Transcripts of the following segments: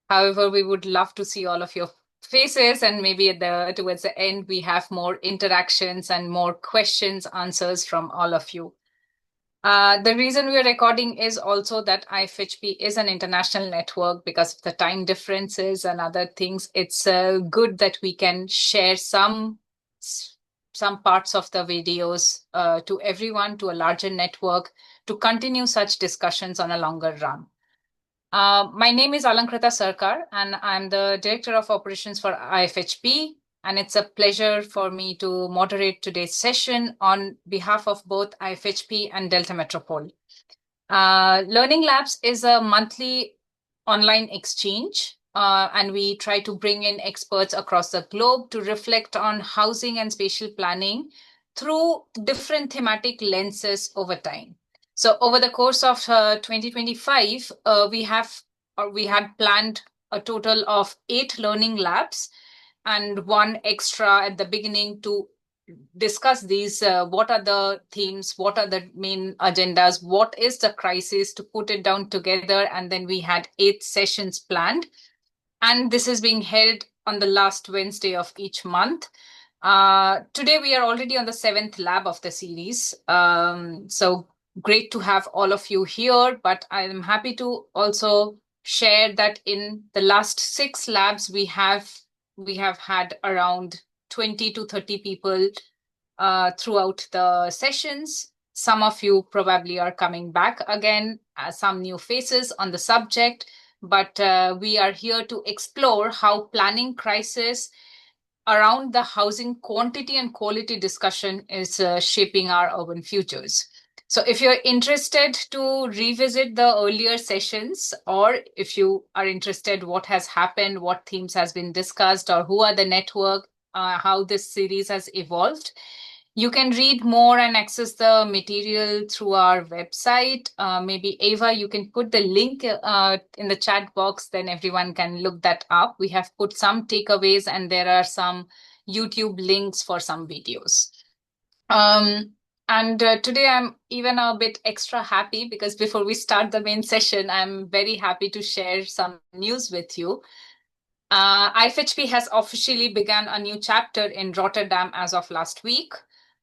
However, we would love to see all of your faces, and maybe towards the end, we have more interactions and more questions, answers from all of you. The reason we are recording is also that IFHP is an international network because of the time differences and other things. It's good that we can share some parts of the videos to everyone, to a larger network, to continue such discussions on a longer run. My name is Alankrita Sarkar, and I'm the Director of Operations for IFHP. And it's a pleasure for me to moderate today's session on behalf of both IFHP and Deltametropool. Learning Labs is a monthly online exchange, and we try to bring in experts across the globe to reflect on housing and spatial planning through different thematic lenses over time. So over the course of 2025, we had planned a total of 8 learning labs and one extra at the beginning to discuss these. What are the themes? What are the main agendas? What is the crisis, to put it down together? And then we had 8 sessions planned. And this is being held on the last Wednesday of each month. Today, we are already on the 7th lab of the series. So great to have all of you here, but I'm happy to also share that in the last 6 labs, we have had around 20 to 30 people throughout the sessions. Some of you probably are coming back again, some new faces on the subject, but we are here to explore how planning crisis around the housing quantity and quality discussion is shaping our urban futures. So if you're interested to revisit the earlier sessions, or if you are interested what has happened, what themes has been discussed, or who are the network, how this series has evolved, you can read more and access the material through our website. Maybe Ava, you can put the link in the chat box, then everyone can look that up. We have put some takeaways and there are some YouTube links for some videos. And today I'm even a bit extra happy because before we start the main session, I'm very happy to share some news with you. IFHP has officially begun a new chapter in Rotterdam as of last week.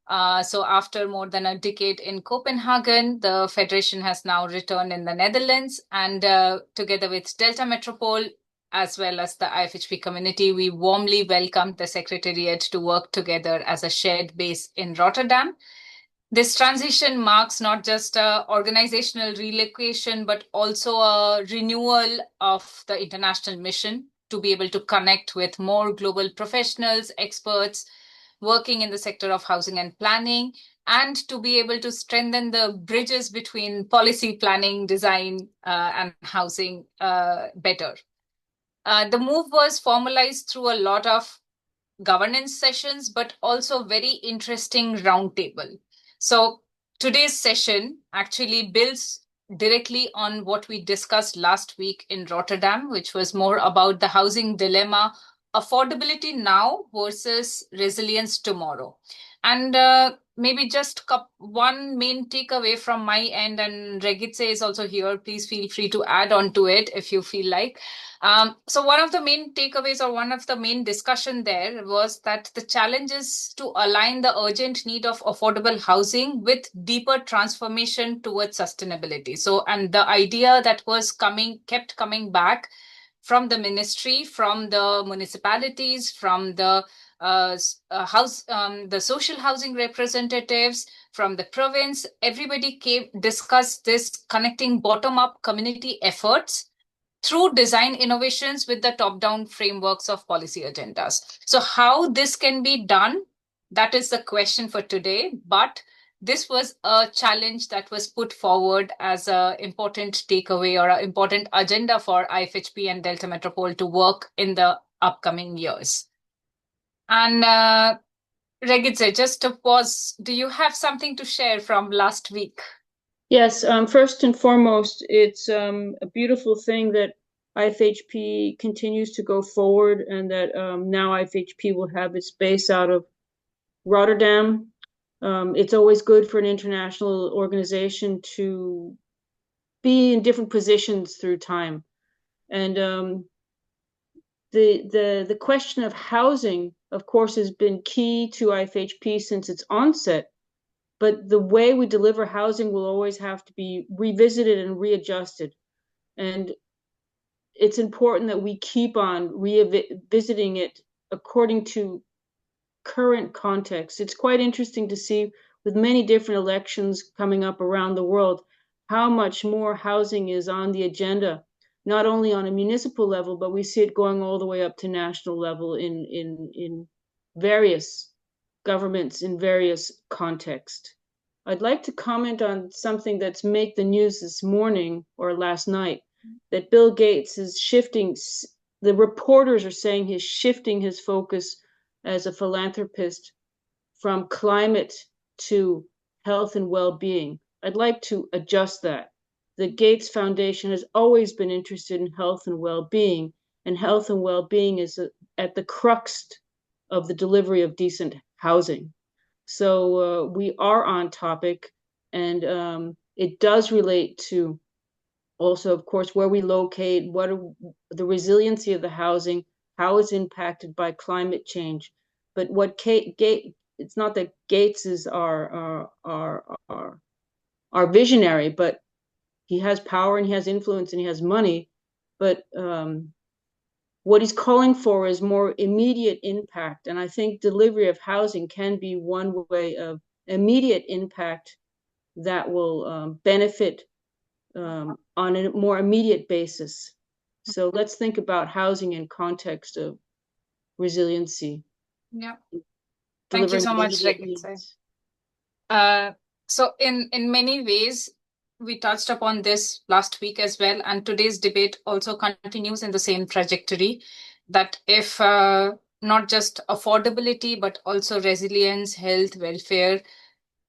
So after more than a decade in Copenhagen, the Federation has now returned in the Netherlands, and together with Deltametropool, as well as the IFHP community, we warmly welcome the Secretariat to work together as a shared base in Rotterdam. This transition marks not just an organizational relocation, but also a renewal of the international mission to be able to connect with more global professionals, experts, working in the sector of housing and planning, and to be able to strengthen the bridges between policy planning, design, and housing better. The move was formalized through a lot of governance sessions, but also very interesting roundtable. So today's session actually builds directly on what we discussed last week in Rotterdam, which was more about the housing dilemma, affordability now versus resilience tomorrow. And maybe just one main takeaway from my end, and Regitze is also here. Please feel free to add on to it if you feel like. So one of the main takeaways or one of the main discussion there was that the challenge is to align the urgent need of affordable housing with deeper transformation towards sustainability. So, and the idea that was kept coming back from the ministry, from the municipalities, from the the social housing representatives, from the province, everybody discussed this connecting bottom-up community efforts through design innovations with the top-down frameworks of policy agendas. So how this can be done, that is the question for today. But this was a challenge that was put forward as an important takeaway or an important agenda for IFHP and Deltametropool to work in the upcoming years. And Regitze, just to pause, do you have something to share from last week? Yes, first and foremost, it's a beautiful thing that IFHP continues to go forward and that now IFHP will have its base out of Rotterdam. It's always good for an international organization to be in different positions through time. And the question of housing, of course, has been key to IFHP since its onset. But the way we deliver housing will always have to be revisited and readjusted. And it's important that we keep on revisiting it according to current context. It's quite interesting to see, with many different elections coming up around the world, how much more housing is on the agenda, not only on a municipal level, but we see it going all the way up to national level in various governments in various contexts. I'd like to comment on something that's made the news this morning or last night, that Bill Gates is shifting, the reporters are saying he's shifting his focus as a philanthropist from climate to health and well-being. I'd like to adjust that. The Gates Foundation has always been interested in health and well-being, and health and well-being is at the crux of the delivery of decent housing. So we are on topic, and it does relate to also, of course, where we locate, what are the resiliency of the housing, how it's impacted by climate change. But what it's not that Gates is our visionary, but he has power and he has influence and he has money. But what he's calling for is more immediate impact. And I think delivery of housing can be one way of immediate impact that will benefit on a more immediate basis. So let's think about housing in context of resiliency. Yeah. Thank you so much, Regitze. So in many ways, we touched upon this last week as well, and today's debate also continues in the same trajectory, that if not just affordability, but also resilience, health, welfare,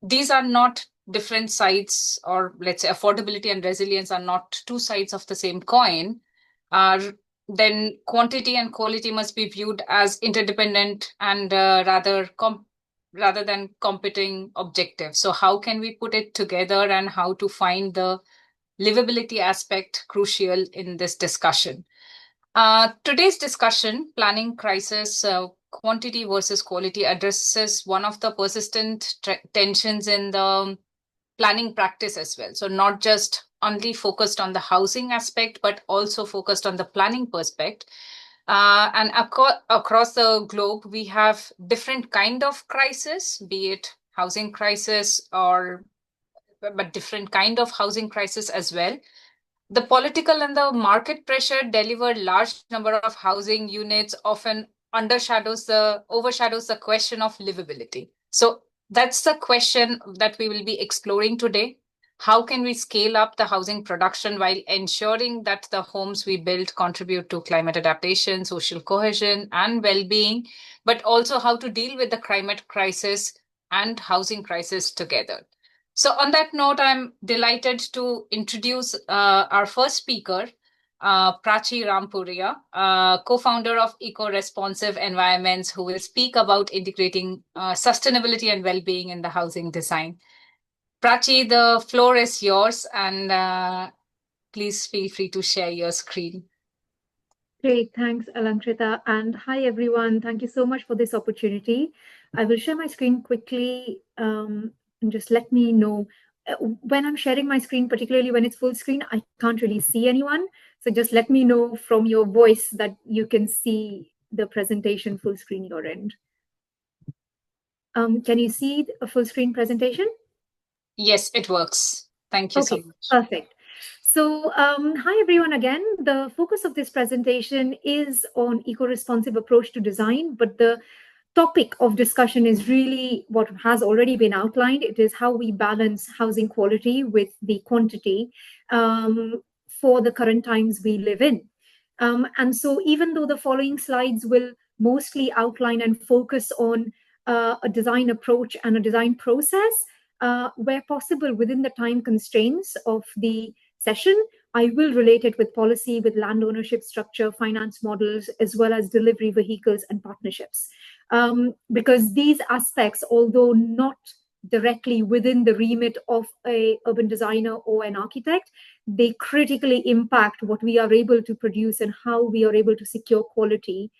these are not different sides, or let's say affordability and resilience are not two sides of the same coin, then quantity and quality must be viewed as interdependent and rather than competing objectives. So how can we put it together, and how to find the livability aspect crucial in this discussion? Today's discussion, Planning Crisis, Quantity versus Quality, addresses one of the persistent tensions in the planning practice as well. So not just only focused on the housing aspect, but also focused on the planning perspective. And across the globe, we have different kind of crisis, be it housing crisis but different kind of housing crisis as well. The political and the market pressure deliver large number of housing units often overshadows the question of livability. So that's the question that we will be exploring today. How can we scale up the housing production while ensuring that the homes we build contribute to climate adaptation, social cohesion, and well-being, but also how to deal with the climate crisis and housing crisis together. So on that note, I'm delighted to introduce our first speaker, Prachi Rampuria, co-founder of EcoResponsive Environments, who will speak about integrating sustainability and well-being in the housing design. Prachi, the floor is yours, and please feel free to share your screen. Great, thanks, Alankrita. And hi, everyone. Thank you so much for this opportunity. I will share my screen quickly and just let me know. When I'm sharing my screen, particularly when it's full screen, I can't really see anyone. So just let me know from your voice that you can see the presentation full screen your end. Can you see a full screen presentation? Yes, it works. Thank you so much. Perfect. So hi, everyone, again. The focus of this presentation is on eco-responsive approach to design, but the topic of discussion is really what has already been outlined. It is how we balance housing quality with the quantity for the current times we live in. And so even though the following slides will mostly outline and focus on a design approach and a design process, where possible within the time constraints of the session, I will relate it with policy, with land ownership structure, finance models, as well as delivery vehicles and partnerships. Because these aspects, although not directly within the remit of a urban designer or an architect, they critically impact what we are able to produce and how we are able to secure quality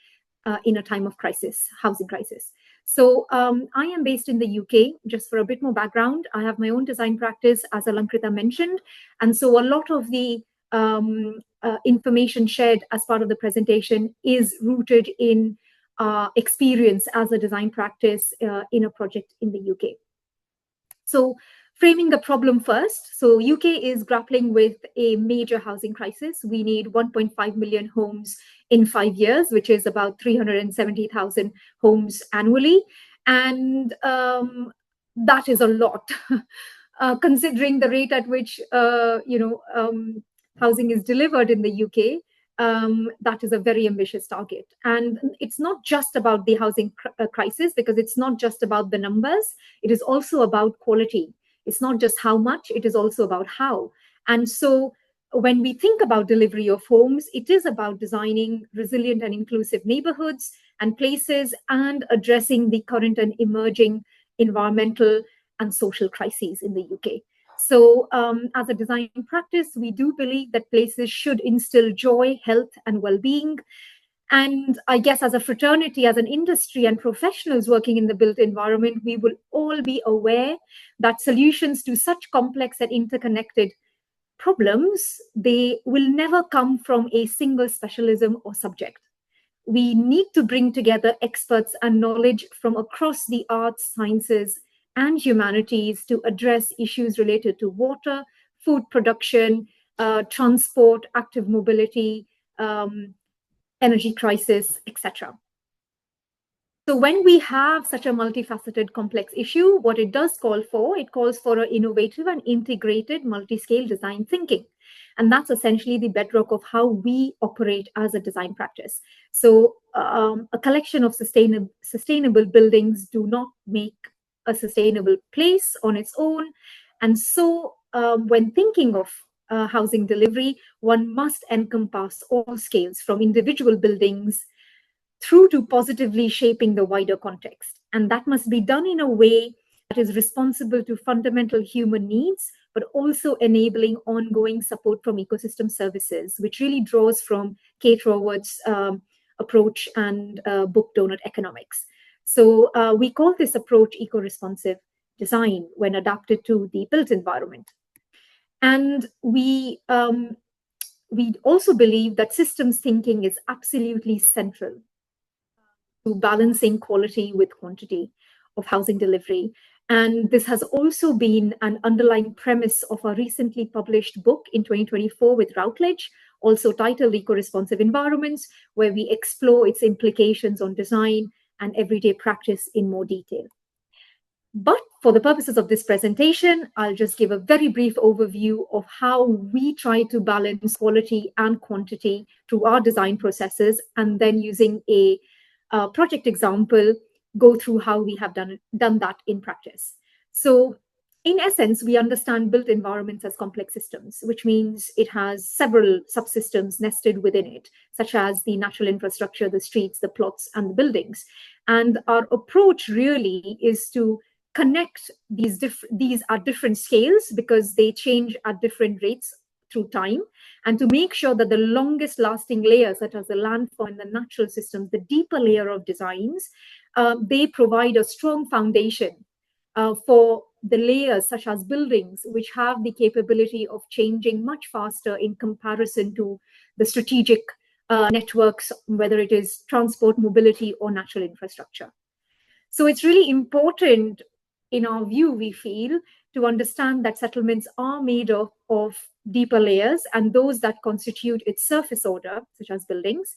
in a time of crisis, housing crisis. So I am based in the UK. Just for a bit more background, I have my own design practice, as Alankrita mentioned. And so a lot of the information shared as part of the presentation is rooted in experience as a design practice in a project in the UK. So framing the problem first. So UK is grappling with a major housing crisis. We need 1.5 million homes in 5 years, which is about 370,000 homes annually. And that is a lot, considering the rate at which, housing is delivered in the UK. That is a very ambitious target. And it's not just about the housing crisis, because it's not just about the numbers. It is also about quality. It's not just how much, it is also about how. And so when we think about delivery of homes, it is about designing resilient and inclusive neighborhoods and places and addressing the current and emerging environmental and social crises in the UK. So as a design practice, we do believe that places should instill joy, health, and well-being. And I guess as a fraternity, as an industry and professionals working in the built environment, we will all be aware that solutions to such complex and interconnected problems, they will never come from a single specialism or subject. We need to bring together experts and knowledge from across the arts, sciences, and humanities to address issues related to water, food production, transport, active mobility, energy crisis, etc. So when we have such a multifaceted, complex issue, what it does call for, it calls for an innovative and integrated multi-scale design thinking. And that's essentially the bedrock of how we operate as a design practice. So a collection of sustainable buildings do not make a sustainable place on its own. And so when thinking of housing delivery, one must encompass all scales, from individual buildings through to positively shaping the wider context. And that must be done in a way that is responsible to fundamental human needs, but also enabling ongoing support from ecosystem services, which really draws from Kate Raworth's approach and book Donut Economics. So we call this approach eco-responsive design when adapted to the built environment. And we also believe that systems thinking is absolutely central to balancing quality with quantity of housing delivery. And this has also been an underlying premise of our recently published book in 2024 with Routledge, also titled Eco-Responsive Environments, where we explore its implications on design and everyday practice in more detail. But for the purposes of this presentation, I'll just give a very brief overview of how we try to balance quality and quantity through our design processes, and then using a project example, go through how we have done that in practice. So in essence, we understand built environments as complex systems, which means it has several subsystems nested within it, such as the natural infrastructure, the streets, the plots, and the buildings. And our approach really is to connect these at different scales, because they change at different rates through time, and to make sure that the longest lasting layers, such as the landform and the natural systems, the deeper layer of designs, they provide a strong foundation for the layers such as buildings, which have the capability of changing much faster in comparison to the strategic networks, whether it is transport, mobility, or natural infrastructure. So it's really important, in our view, we feel, to understand that settlements are made of deeper layers, and those that constitute its surface order, such as buildings.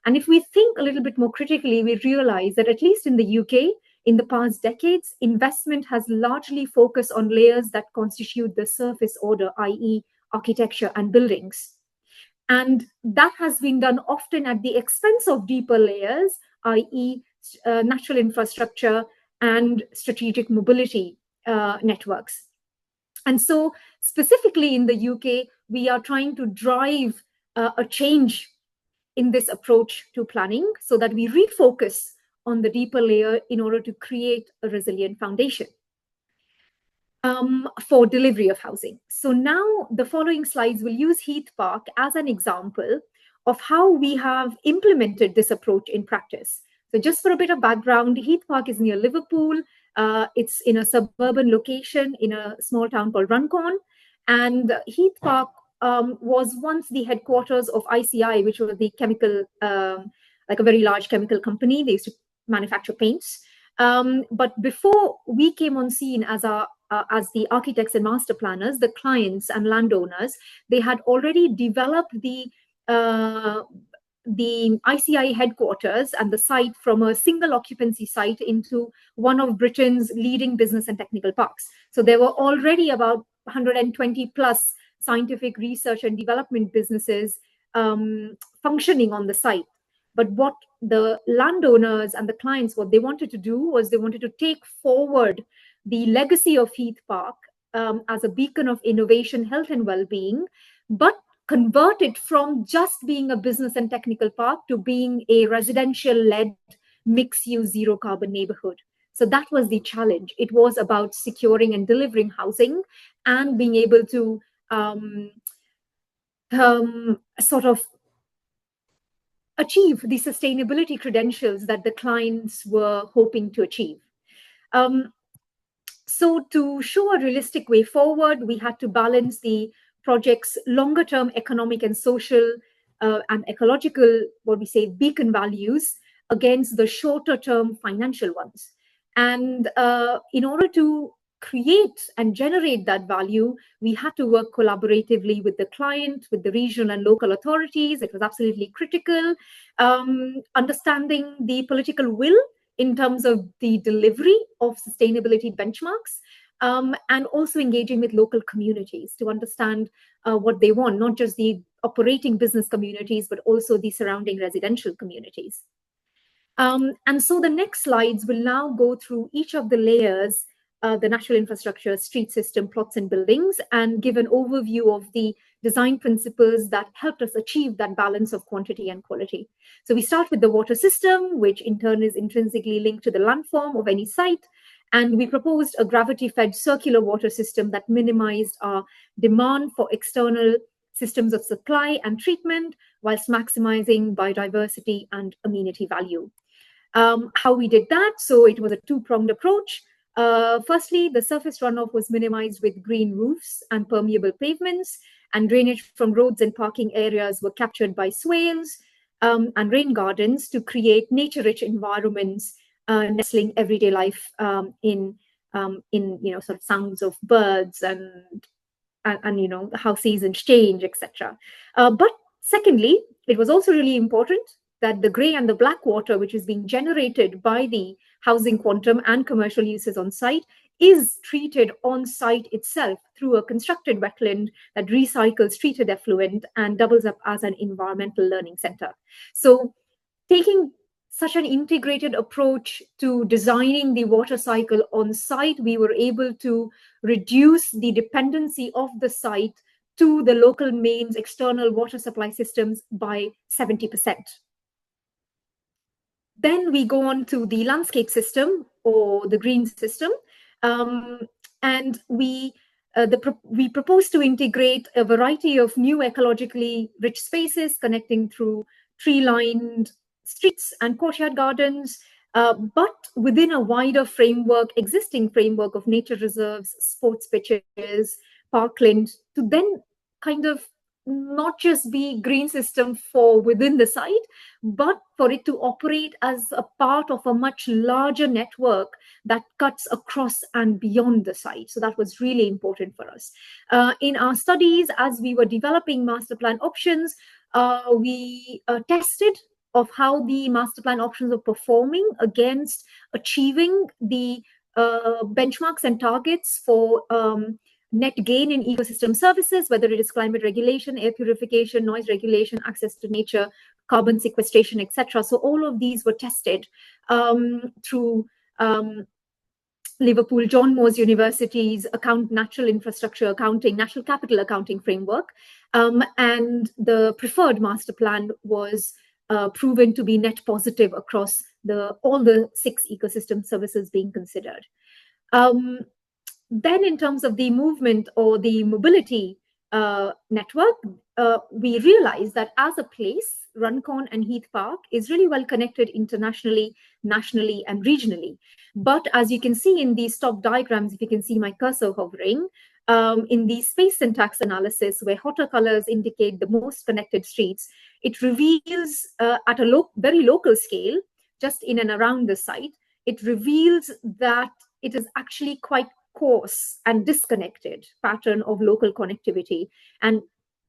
And if we think a little bit more critically, we realize that at least in the UK, in the past decades, investment has largely focused on layers that constitute the surface order, i.e. architecture and buildings. And that has been done often at the expense of deeper layers, i.e. natural infrastructure and strategic mobility networks. And so specifically in the UK, we are trying to drive a change in this approach to planning so that we refocus on the deeper layer in order to create a resilient foundation. for delivery of housing. So now the following slides will use Heath Park as an example of how we have implemented this approach in practice. So just for a bit of background, Heath Park is near Liverpool. It's in a suburban location in a small town called Runcorn. And Heath Park was once the headquarters of ICI, which was the chemical, like a very large chemical company. They used to manufacture paints. But before we came on scene as the architects and master planners, the clients and landowners, they had already developed the ICI headquarters and the site from a single occupancy site into one of Britain's leading business and technical parks. So there were already about 120 plus scientific research and development businesses functioning on the site. But what the landowners and the clients, what they wanted to do was they wanted to take forward the legacy of Heath Park as a beacon of innovation, health, and well-being, but convert it from just being a business and technical park to being a residential-led, mixed-use, zero-carbon neighborhood. So that was the challenge. It was about securing and delivering housing and being able to sort of achieve the sustainability credentials that the clients were hoping to achieve. So to show a realistic way forward, we had to balance the project's longer-term economic and social and ecological, what we say, beacon values against the shorter-term financial ones. And in order to create and generate that value, we had to work collaboratively with the client, with the regional and local authorities. It was absolutely critical. Understanding the political will in terms of the delivery of sustainability benchmarks, and also engaging with local communities to understand what they want, not just the operating business communities, but also the surrounding residential communities. And so the next slides will now go through each of the layers, the natural infrastructure, street system, plots and buildings, and give an overview of the design principles that helped us achieve that balance of quantity and quality. So we start with the water system, which in turn is intrinsically linked to the landform of any site. And we proposed a gravity-fed circular water system that minimized our demand for external systems of supply and treatment, whilst maximizing biodiversity and amenity value. How we did that? So it was a two-pronged approach. Firstly, the surface runoff was minimized with green roofs and permeable pavements, and drainage from roads and parking areas were captured by swales and rain gardens to create nature-rich environments, nestling everyday life in sort of sounds of birds and how seasons change, etc. But secondly, it was also really important that the grey and the black water, which is being generated by the housing quantum and commercial uses on site, is treated on site itself through a constructed wetland that recycles treated effluent and doubles up as an environmental learning center. So taking such an integrated approach to designing the water cycle on site, we were able to reduce the dependency of the site to the local mains external water supply systems by 70%. Then we go on to the landscape system or the green system, and we propose to integrate a variety of new ecologically rich spaces connecting through tree-lined streets and courtyard gardens, but within a wider framework, existing framework of nature reserves, sports pitches, parkland, to then kind of not just be green system for within the site, but for it to operate as a part of a much larger network that cuts across and beyond the site. So that was really important for us. In our studies, as we were developing master plan options, we tested of how the master plan options are performing against achieving the benchmarks and targets for net gain in ecosystem services, whether it is climate regulation, air purification, noise regulation, access to nature, carbon sequestration, etc. So all of these were tested through Liverpool John Moores University's Natural Infrastructure Accounting, National Capital Accounting Framework. And the preferred master plan was proven to be net positive across all the 6 ecosystem services being considered. Then in terms of the movement or the mobility network, we realized that as a place, Runcorn and Heath Park is really well connected internationally, nationally, and regionally. But as you can see in these stock diagrams, if you can see my cursor hovering, in the space syntax analysis, where hotter colors indicate the most connected streets, it reveals at a very local scale, just in and around the site, it reveals that it is actually quite coarse and disconnected pattern of local connectivity. And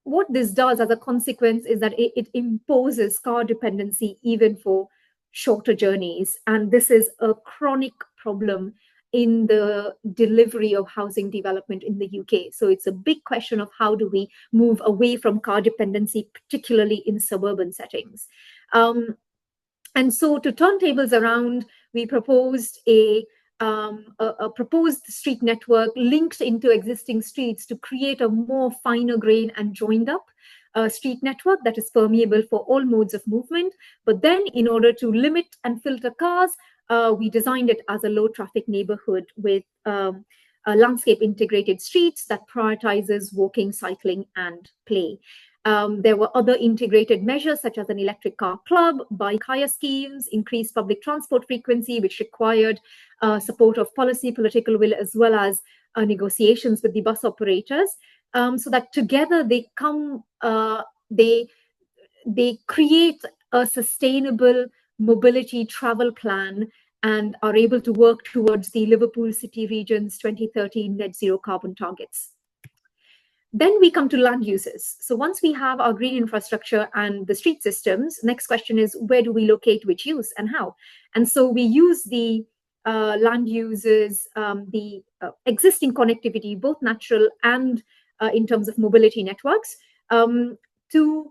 what this does as a consequence is that it imposes car dependency even for shorter journeys. And this is a chronic problem in the delivery of housing development in the UK. So it's a big question of how do we move away from car dependency, particularly in suburban settings. And so to turn tables around, we proposed a proposed street network linked into existing streets to create a more finer grain and joined up street network that is permeable for all modes of movement. But then in order to limit and filter cars, we designed it as a low traffic neighborhood with landscape integrated streets that prioritizes walking, cycling, and play. There were other integrated measures such as an electric car club, bike hire schemes, increased public transport frequency, which required support of policy, political will, as well as negotiations with the bus operators, so that together they create a sustainable mobility travel plan and are able to work towards the Liverpool City Region's 2030 net zero carbon targets. Then we come to land uses. So once we have our green infrastructure and the street systems, next question is where do we locate which use and how? And so we use the land uses, the existing connectivity, both natural and in terms of mobility networks, to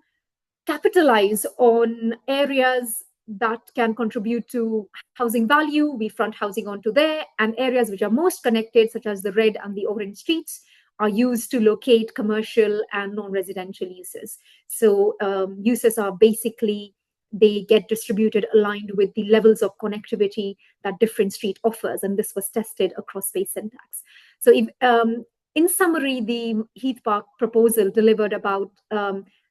capitalize on areas that can contribute to housing value. We front housing onto there, and areas which are most connected, such as the red and the orange streets, are used to locate commercial and non-residential uses. So uses are basically, they get distributed aligned with the levels of connectivity that different street offers. And this was tested across space syntax. So if, in summary, the Heath Park proposal delivered about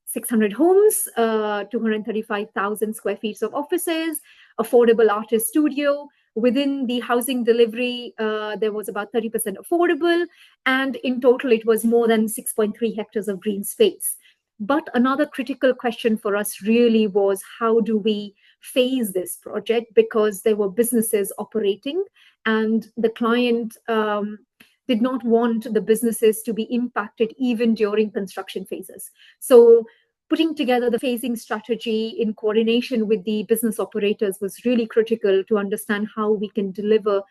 600 homes, 235,000 square feet of offices, affordable artist studio. Within the housing delivery, there was about 30% affordable, and in total, it was more than 6.3 hectares of green space. But another critical question for us really was, how do we phase this project? Because there were businesses operating, and the client did not want the businesses to be impacted even during construction phases. So putting together the phasing strategy in coordination with the business operators was really critical to understand how we can deliver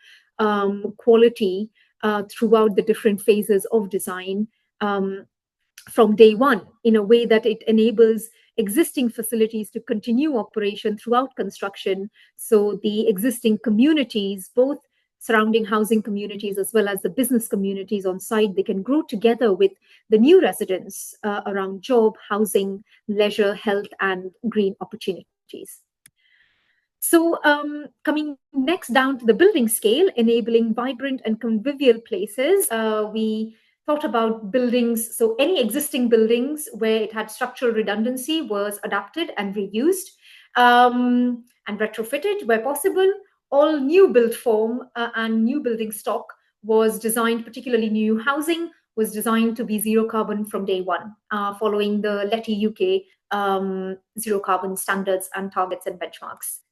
quality throughout the different phases of design from day one, in a way that it enables existing facilities to continue operation throughout construction. So the existing communities, both surrounding housing communities as well as the business communities on site, they can grow together with the new residents around job, housing, leisure, health, and green opportunities. So coming next down to the building scale, enabling vibrant and convivial places, we thought about buildings. So any existing buildings where it had structural redundancy was adapted and reused and retrofitted where possible. All new build form and new building stock was designed, particularly new housing, was designed to be zero carbon from day one, following the LETI UK zero carbon standards and targets and benchmarks.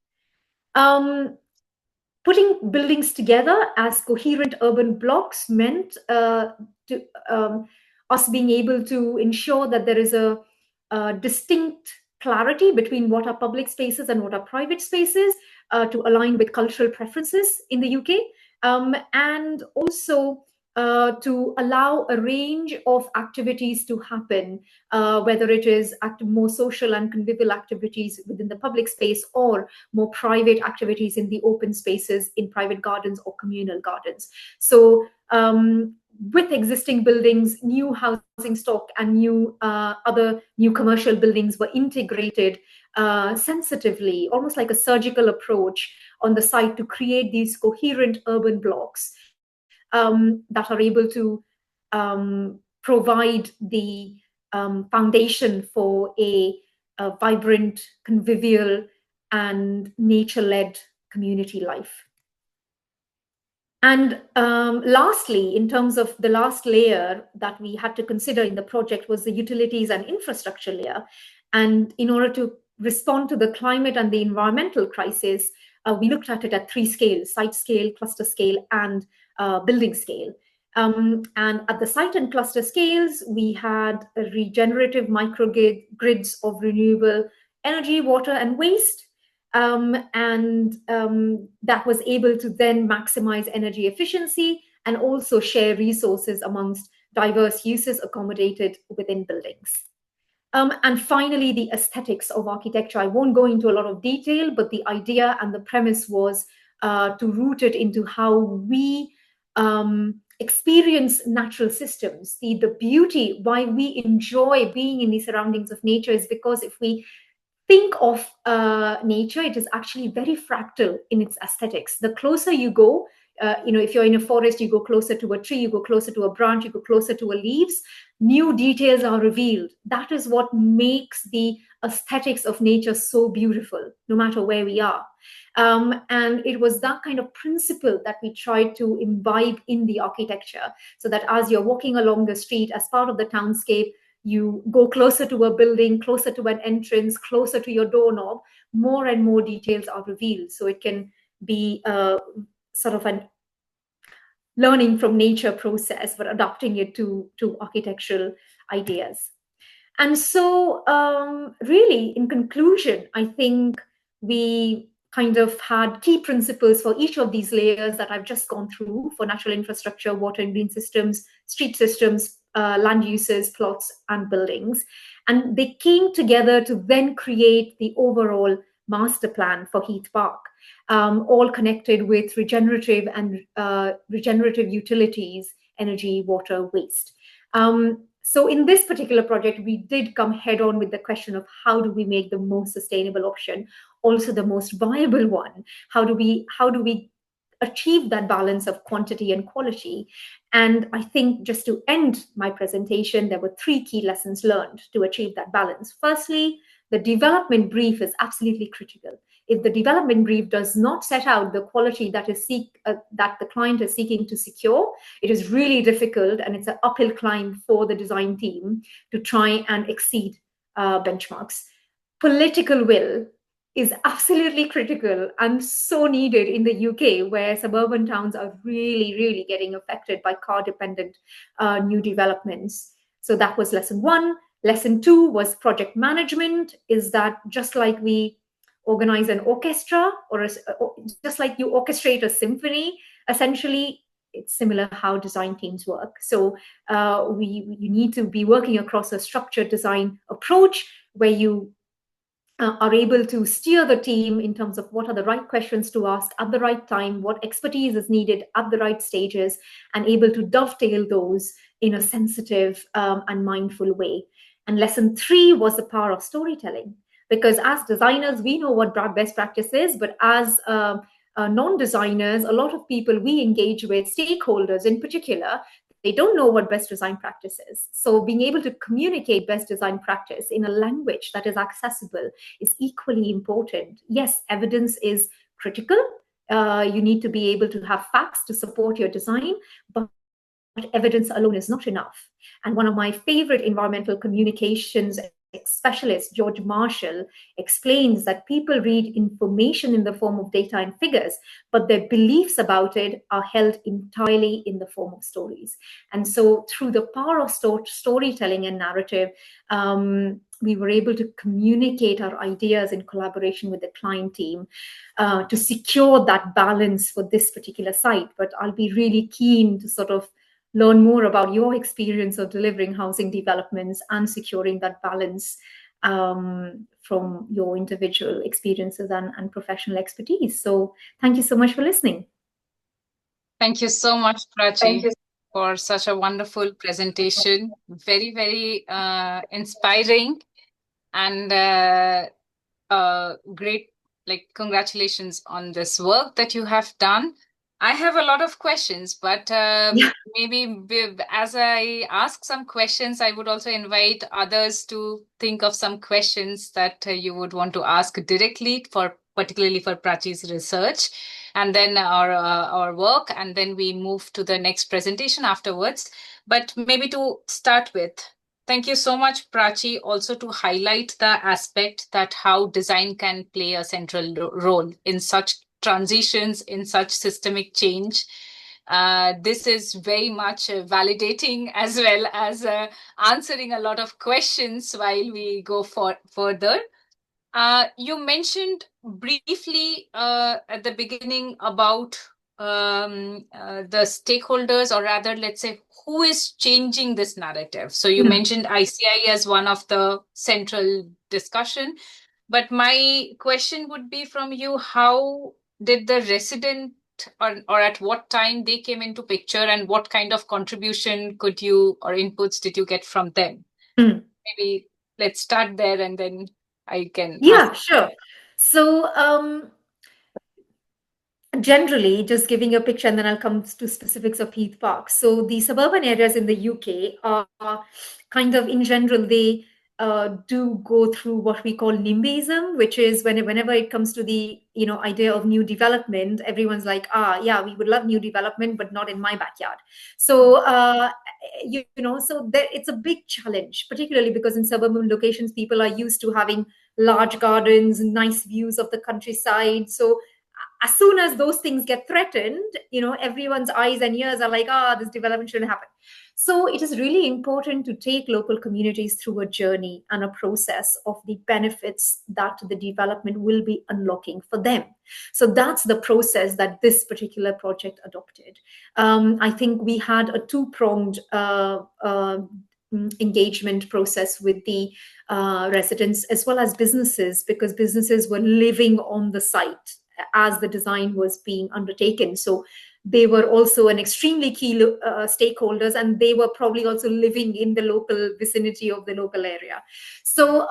Putting buildings together as coherent urban blocks meant to us being able to ensure that there is a distinct clarity between what are public spaces and what are private spaces, to align with cultural preferences in the UK, and also to allow a range of activities to happen, whether it is more social and convivial activities within the public space or more private activities in the open spaces in private gardens or communal gardens. So with existing buildings, new housing stock and new other new commercial buildings were integrated sensitively, almost like a surgical approach on the site to create these coherent urban blocks that are able to provide the foundation for a vibrant, convivial, and nature-led community life. And lastly, in terms of the last layer that we had to consider in the project was the utilities and infrastructure layer. And in order to respond to the climate and the environmental crisis, we looked at it at 3 scales: site scale, cluster scale, and building scale. And at the site and cluster scales, we had regenerative microgrids of renewable energy, water, and waste. That was able to then maximize energy efficiency and also share resources amongst diverse uses accommodated within buildings. And finally, the aesthetics of architecture. I won't go into a lot of detail, but the idea and the premise was to root it into how we experience natural systems. The beauty, why we enjoy being in the surroundings of nature, is because if we think of nature, it is actually very fractal in its aesthetics. The closer you go, if you're in a forest, you go closer to a tree, you go closer to a branch, you go closer to a leaves, new details are revealed. That is what makes the aesthetics of nature so beautiful, no matter where we are. And it was that kind of principle that we tried to imbibe in the architecture, so that as you're walking along the street, as part of the townscape, you go closer to a building, closer to an entrance, closer to your doorknob, more and more details are revealed. So it can be sort of an learning from nature process, but adapting it to architectural ideas. And so really, in conclusion, I think we kind of had key principles for each of these layers that I've just gone through for natural infrastructure, water and green systems, street systems, land uses, plots, and buildings. And they came together to then create the overall master plan for Heath Park, all connected with regenerative and regenerative utilities, energy, water, waste. So in this particular project, we did come head on with the question of how do we make the most sustainable option, also the most viable one? How do we achieve that balance of quantity and quality? And I think, just to end my presentation, there were 3 key lessons learned to achieve that balance. Firstly, the development brief is absolutely critical. If the development brief does not set out the quality that the client is seeking to secure, it is really difficult, and it's an uphill climb for the design team to try and exceed benchmarks. Political will is absolutely critical and so needed in the UK, where suburban towns are really, really getting affected by car-dependent new developments. So that was lesson 1. Lesson 2 was project management, is that just like we organize an orchestra, or just like you orchestrate a symphony, essentially, it's similar how design teams work. So you need to be working across a structured design approach where you are able to steer the team in terms of what are the right questions to ask at the right time, what expertise is needed at the right stages, and able to dovetail those in a sensitive and mindful way. And lesson 3 was the power of storytelling, because as designers, we know what best practice is, but as non-designers, a lot of people we engage with, stakeholders in particular, they don't know what best design practice is. So being able to communicate best design practice in a language that is accessible is equally important. Yes, evidence is critical. You need to be able to have facts to support your design, but evidence alone is not enough. And one of my favorite environmental communications specialist, George Marshall, explains that people read information in the form of data and figures, but their beliefs about it are held entirely in the form of stories. And so through the power of storytelling and narrative, we were able to communicate our ideas in collaboration with the client team to secure that balance for this particular site. But I'll be really keen to sort of learn more about your experience of delivering housing developments and securing that balance from your individual experiences and professional expertise. So thank you so much for listening. Thank you so much, Prachi, for such a wonderful presentation. Very, very inspiring and great. Congratulations on this work that you have done. I have a lot of questions, but maybe as I ask some questions, I would also invite others to think of some questions that you would want to ask directly for, particularly for Prachi's research, and then our work, and then we move to the next presentation afterwards. But maybe to start with, thank you so much, Prachi, also to highlight the aspect that how design can play a central role in such transitions, in such systemic change. This is very much validating as well as answering a lot of questions while we go further. You mentioned briefly at the beginning about the stakeholders, or rather, let's say, who is changing this narrative. So you mentioned ICI as one of the central discussion. But my question would be from you, how did the resident or at what time they came into picture, and what kind of contribution could you or inputs did you get from them? Maybe let's start there and then I can Yeah, ask. sure. So generally, just giving a picture, and then I'll come to specifics of Heath Park. So the suburban areas in the UK are kind of, in general, they do go through what we call NIMBYism, which is whenever it comes to the idea of new development, everyone's like, yeah, we would love new development, but not in my backyard. So so it's a big challenge, particularly because in suburban locations, people are used to having large gardens, nice views of the countryside. So as soon as those things get threatened, everyone's eyes and ears are like, this development shouldn't happen. So it is really important to take local communities through a journey and a process of the benefits that the development will be unlocking for them. So that's the process that this particular project adopted. I think we had a two-pronged engagement process with the residents as well as businesses, because businesses were living on the site as the design was being undertaken. So they were also an extremely key stakeholders, and they were probably also living in the local vicinity of the local area. So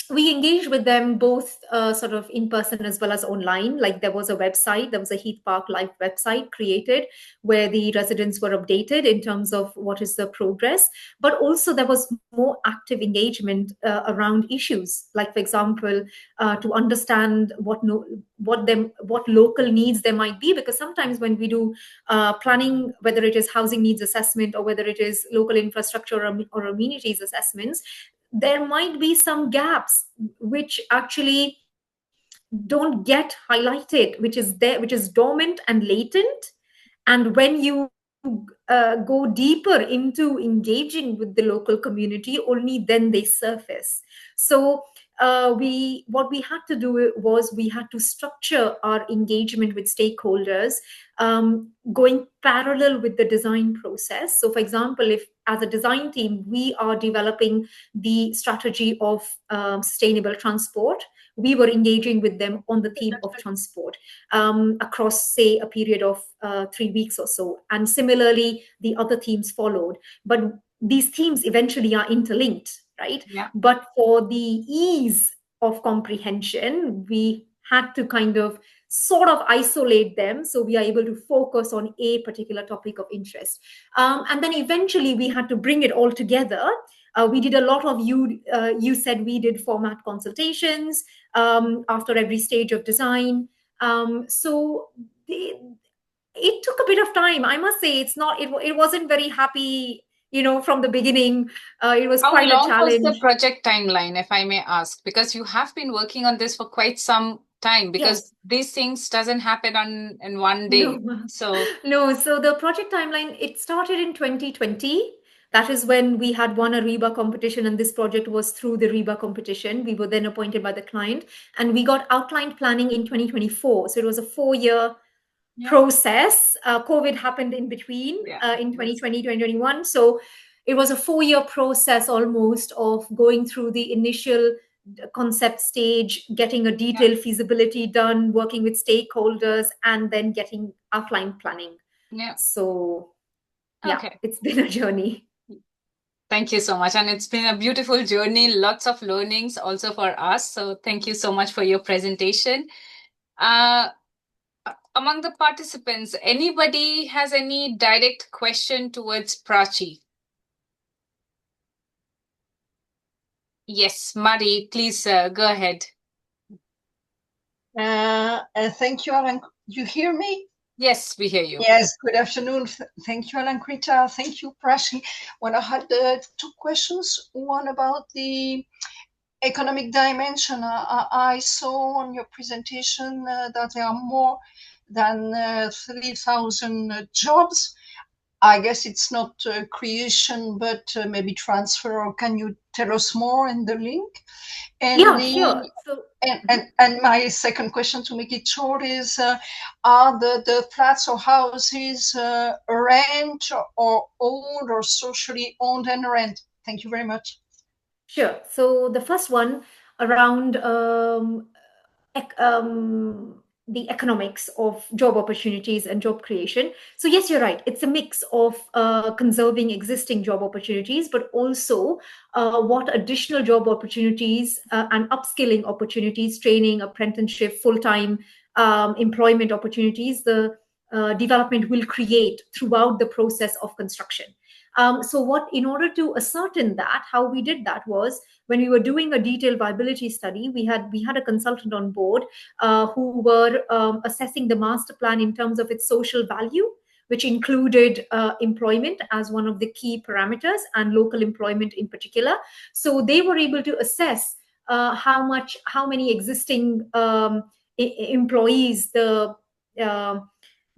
we engaged with them both sort of in person as well as online. Like there was a website, there was a Heath Park Live website created where the residents were updated in terms of what is the progress. But also there was more active engagement around issues, like, for example, to understand what local needs there might be. Because sometimes when we do planning, whether it is housing needs assessment or whether it is local infrastructure or amenities assessments, there might be some gaps which actually don't get highlighted, which is there, which is dormant and latent. And when you go deeper into engaging with the local community, only then they surface. So what we had to do was we had to structure our engagement with stakeholders going parallel with the design process. So for example, if as a design team we are developing the strategy of sustainable transport, we were engaging with them on the theme of transport across, say, a period of 3 weeks or so. And similarly, the other themes followed. But these themes eventually are interlinked, right? Yeah. But for the ease of comprehension, we had to kind of sort of isolate them so we are able to focus on a particular topic of interest. And then eventually we had to bring it all together. We did a lot of you said we did format consultations after every stage of design. So it took a bit of time. I must say it wasn't very happy, from the beginning. It was How quite a long was the challenge. project timeline, if I may ask? Because you have been working on this for quite some time, because Yes. these things doesn't happen in one day. No. So No. So the project timeline, it started in 2020. That is when we had won a REBA competition, and this project was through the REBA competition. We were then appointed by the client, and we got outlined planning in 2024. So it was a 4-year process. COVID happened in between in 2020, 2021. So it was a 4-year process almost of going through the initial concept stage, getting a detailed feasibility done, working with stakeholders, and then getting outline planning. So it's been a journey. Thank you so much. And it's been a beautiful journey, lots of learnings also for us. So thank you so much for your presentation. among the participants, anybody has any direct question towards Prachi? Yes, Mari, please go ahead. Thank you, Alan. You hear me? Yes, we hear you. Yes, good afternoon. Thank you, Alankrita. Thank you, Prachi. When I had two questions, one about the economic dimension. I saw on your presentation that there are more than 3,000 jobs. I guess it's not creation, but maybe transfer. Or can you tell us more in the link? And Yeah, sure. So, and my second question, to make it short, is are the flats or houses rent or owned or socially owned and rent? Thank you very much. sure. So the first one around the economics of job opportunities and job creation. So yes, you're right. It's a mix of conserving existing job opportunities, but also what additional job opportunities and upskilling opportunities, training, apprenticeship, full-time employment opportunities, the development will create throughout the process of construction. In order to ascertain that, how we did that was when we were doing a detailed viability study, we had a consultant on board who were assessing the master plan in terms of its social value, which included employment as one of the key parameters and local employment in particular. So they were able to assess how many existing employees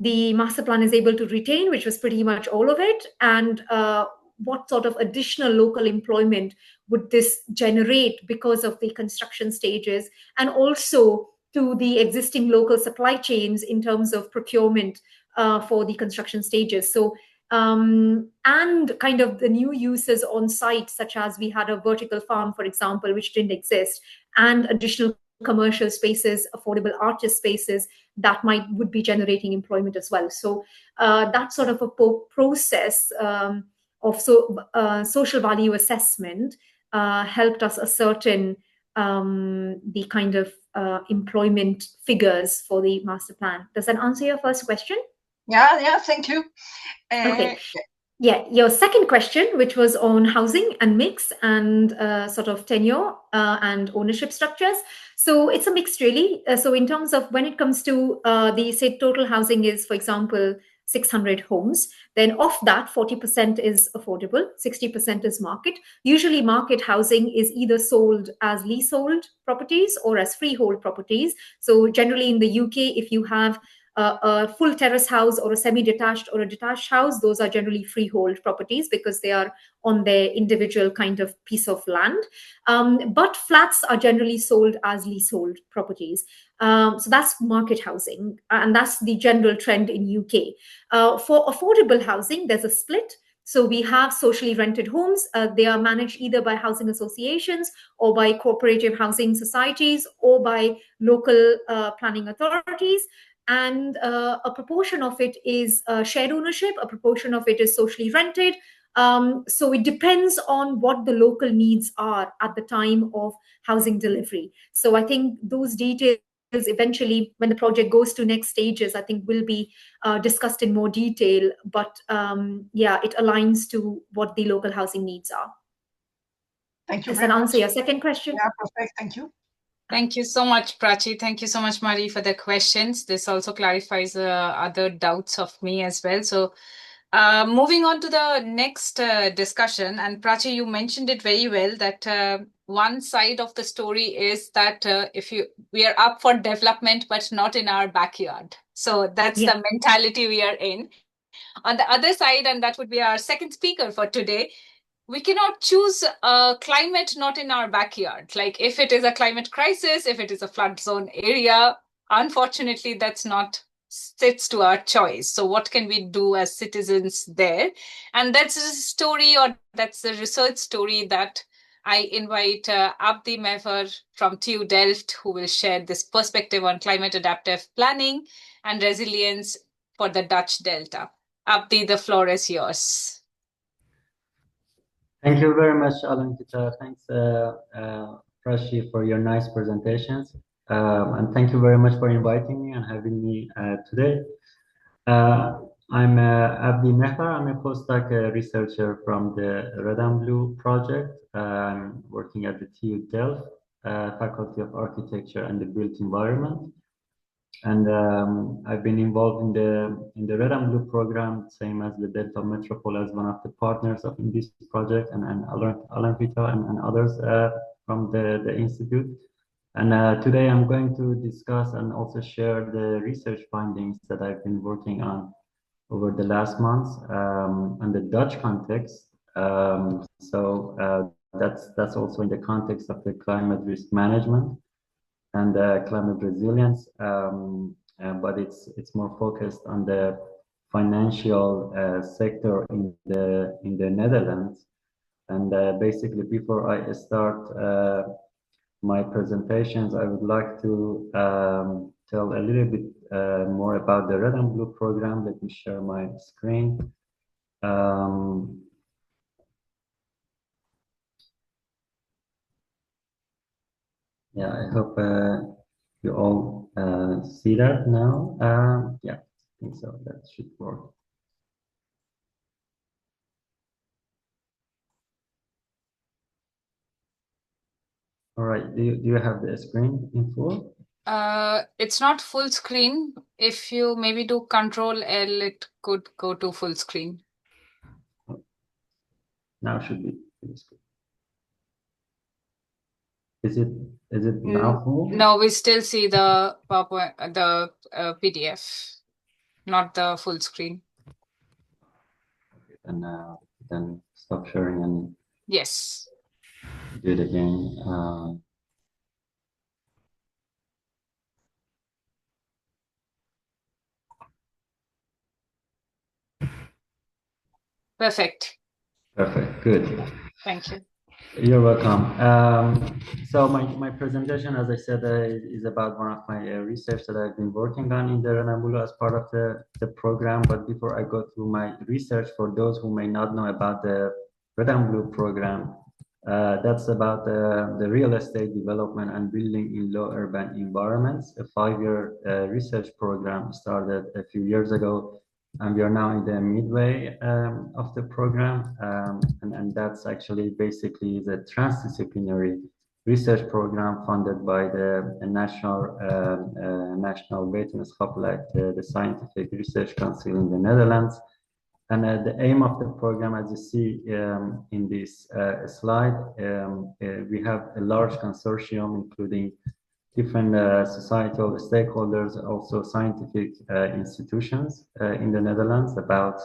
the master plan is able to retain, which was pretty much all of it, and what sort of additional local employment would this generate because of the construction stages, and also to the existing local supply chains in terms of procurement for the construction stages. So and kind of the new uses on site, such as we had a vertical farm, for example, which didn't exist, and additional commercial spaces, affordable artist spaces that would be generating employment as well. So that sort of a process of social value assessment helped us ascertain the kind of employment figures for the master plan. Does that answer your first question? Yeah, thank you. Okay. Yeah, your second question, which was on housing and mix and sort of tenure and ownership structures. So it's a mix, really. So in terms of when it comes to the, say, total housing is, for example, 600 homes, then of that, 40% is affordable, 60% is market. Usually market housing is either sold as leasehold properties or as freehold properties. So generally in the UK, if you have a full terrace house or a semi-detached or a detached house, those are generally freehold properties because they are on their individual kind of piece of land. But flats are generally sold as leasehold properties. So that's market housing, and that's the general trend in UK. For affordable housing, there's a split. So we have socially rented homes. They are managed either by housing associations or by cooperative housing societies or by local planning authorities. And a proportion of it is shared ownership, a proportion of it is socially rented. So it depends on what the local needs are at the time of housing delivery. So I think those details eventually, when the project goes to next stages, I think will be discussed in more detail. But yeah, it aligns to what the local housing needs are. Thank you. Does that answer your second question? Yeah, perfect. Thank you. Thank you so much, Prachi. Thank you so much, Mari, for the questions. This also clarifies other doubts of me as well. So moving on to the next discussion, and Prachi, you mentioned it very well, that one side of the story is that we are up for development, but not in our backyard. So that's the mentality we are in. On the other side, and that would be our second speaker for today, we cannot choose a climate not in our backyard. Like if it is a climate crisis, if it is a flood zone area, unfortunately, that's not sits to our choice. So what can we do as citizens there? And that's a story, or that's a research story that I invite Abdi Meher from TU Delft, who will share this perspective on climate adaptive planning and resilience for the Dutch Delta. Abdi, the floor is yours. Thank you very much, Alan. Thanks, Prachi, for your nice presentations. And thank you very much for inviting me and having me today. I'm Abdi Mehtar. I'm a postdoc researcher from the Red and Blue project. I'm working at the TU Delft, Faculty of Architecture and the Built Environment. And I've been involved in the Red and Blue program, same as the Deltametropool, as one of the partners in this project, and Alan Pita and others from the institute. And today I'm going to discuss and also share the research findings that I've been working on over the last months in the Dutch context. That's also in the context of the climate risk management and climate resilience, but it's more focused on the financial sector in the Netherlands. And basically, before I start my presentations, I would like to tell a little bit more about the Red and Blue program. Let me share my screen. Yeah, I hope you all see that now. Yeah, I think so. That should work. All right. Do you have the screen in full? It's not full screen. If you maybe do Control L, it could go to full screen. Now should be full screen. Is it now full? No, we still see the PowerPoint, the PDF, not the full screen. Okay, and then stop sharing and yes, do it again. Perfect. Perfect. Good. Thank you. You're welcome. So my presentation, as I said, is about one of my research that I've been working on in the Renambulu as part of the program. But before I go through my research, for those who may not know about the Red and Blue program, that's about the real estate development and building in low urban environments, a 5-year research program started a few years ago. And we are now in the midway of the program, and that's actually basically the transdisciplinary research program funded by the National Wetenschapelijk, the Scientific Research Council in the Netherlands. And the aim of the program, as you see in this slide, we have a large consortium, including different societal stakeholders, also scientific institutions in the Netherlands, about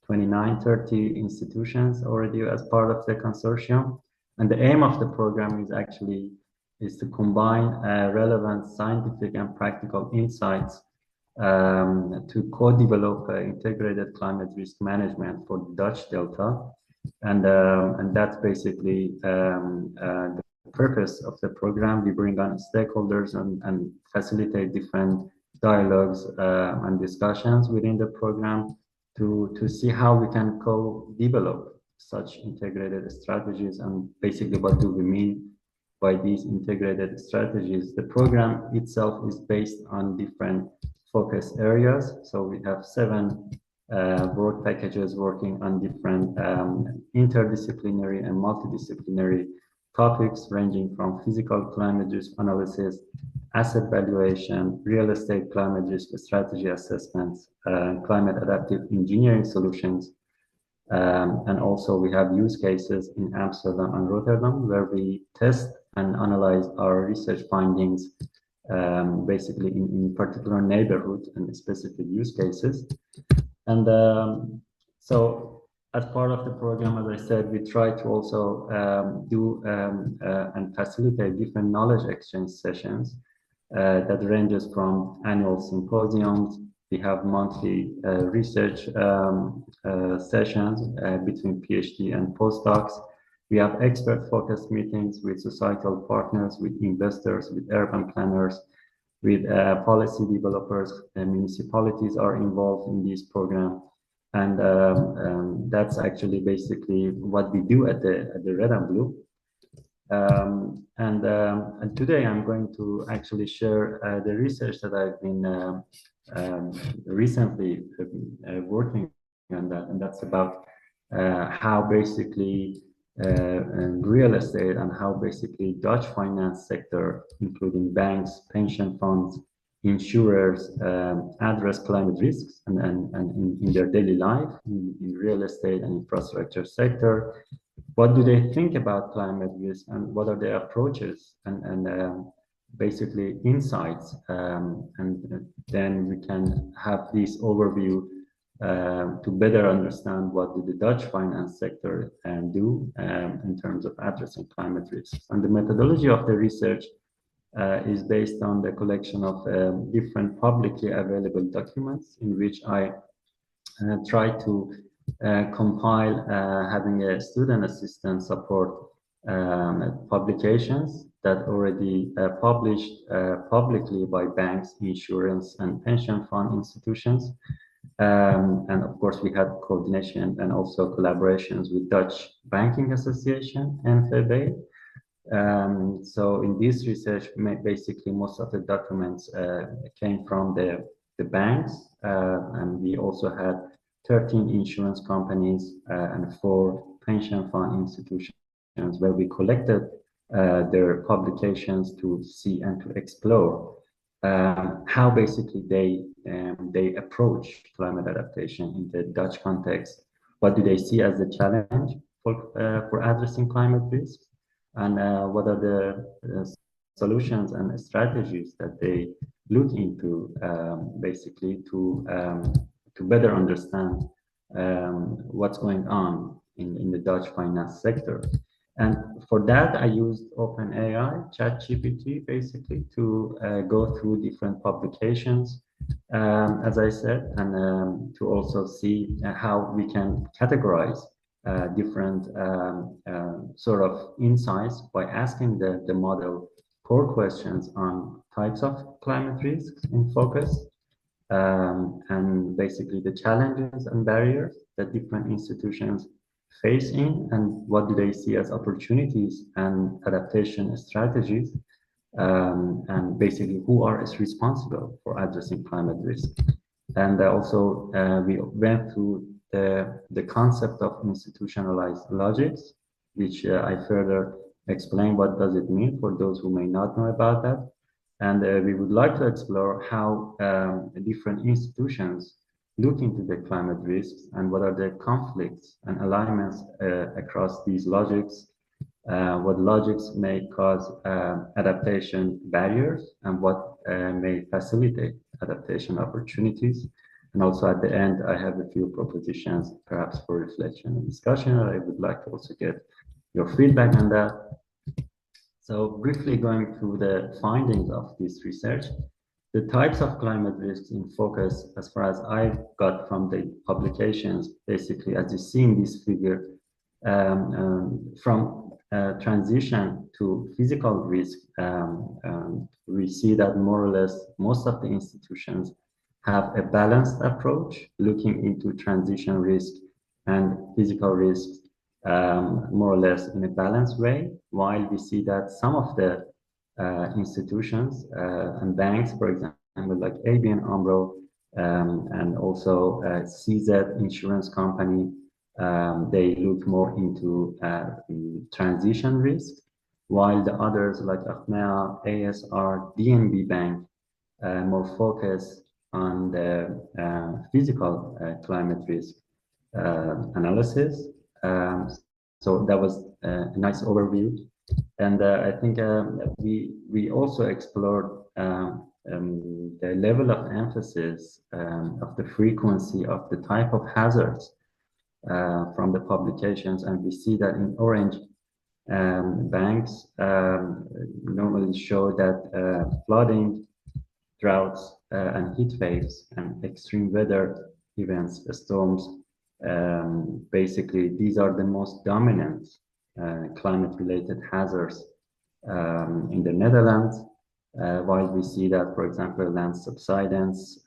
29, 30 institutions already as part of the consortium. And the aim of the program is to combine relevant scientific and practical insights to co-develop integrated climate risk management for the Dutch Delta. And that's basically the purpose of the program. We bring on stakeholders and facilitate different dialogues and discussions within the program to see how we can co-develop such integrated strategies, and basically what do we mean by these integrated strategies. The program itself is based on different focus areas. So we have 7 work packages working on different interdisciplinary and multidisciplinary topics, ranging from physical climate risk analysis, asset valuation, real estate climate risk strategy assessments, climate adaptive engineering solutions. And also we have use cases in Amsterdam and Rotterdam, where we test and analyze our research findings basically in particular neighborhood and specific use cases. And so as part of the program, as I said, we try to also do and facilitate different knowledge exchange sessions that ranges from annual symposiums. We have monthly research sessions between PhD and postdocs. We have expert-focused meetings with societal partners, with investors, with urban planners, with policy developers, and municipalities are involved in this program. And that's actually basically what we do at the Red and Blue. And today I'm going to actually share the research that I've been recently working on that, and that's about how basically real estate and how basically Dutch finance sector, including banks, pension funds, insurers, address climate risks and in their daily life in real estate and infrastructure sector. What do they think about climate risk and what are their approaches and basically insights? And then we can have this overview to better understand what do the Dutch finance sector do in terms of addressing climate risks. And the methodology of the research is based on the collection of different publicly available documents in which I try to compile having a student assistant support publications that already published publicly by banks, insurance and pension fund institutions. And of course, we had coordination and also collaborations with Dutch Banking Association, NVB. So in this research, basically most of the documents came from the banks, and we also had 13 insurance companies and 4 pension fund institutions where we collected their publications to see and to explore how basically they approach climate adaptation in the Dutch context. What do they see as the challenge for addressing climate risk, and what are the solutions and strategies that they look into basically to better understand what's going on in the Dutch finance sector. And for that, I used OpenAI, ChatGPT, basically to go through different publications, as I said, and to also see how we can categorize different sort of insights by asking the model core questions on types of climate risks in focus, and basically the challenges and barriers that different institutions face in, and what do they see as opportunities and adaptation strategies, and basically who is responsible for addressing climate risk. And also we went through the concept of institutionalized logics, which I further explain what does it mean for those who may not know about that. And we would like to explore how different institutions look into the climate risks and what are the conflicts and alignments across these logics, what logics may cause adaptation barriers and what may facilitate adaptation opportunities. And also at the end, I have a few propositions, perhaps for reflection and discussion. I would like to also get your feedback on that. So briefly going through the findings of this research, the types of climate risks in focus, as far as I got from the publications, basically, as you see in this figure, from transition to physical risk, we see that more or less most of the institutions have a balanced approach, looking into transition risk and physical risks more or less in a balanced way, while we see that some of the institutions and banks, for example, like ABN AMRO and also CZ insurance company, they look more into transition risk, while the others like Achmea, ASR, DNB Bank more focus on the physical climate risk analysis. So that was a nice overview. And I think we also explored the level of emphasis of the frequency of the type of hazards from the publications. And we see that in orange, banks normally show that flooding, droughts, and heat waves and extreme weather events, storms, basically these are the most dominant climate-related hazards in the Netherlands, while we see that, for example, land subsidence,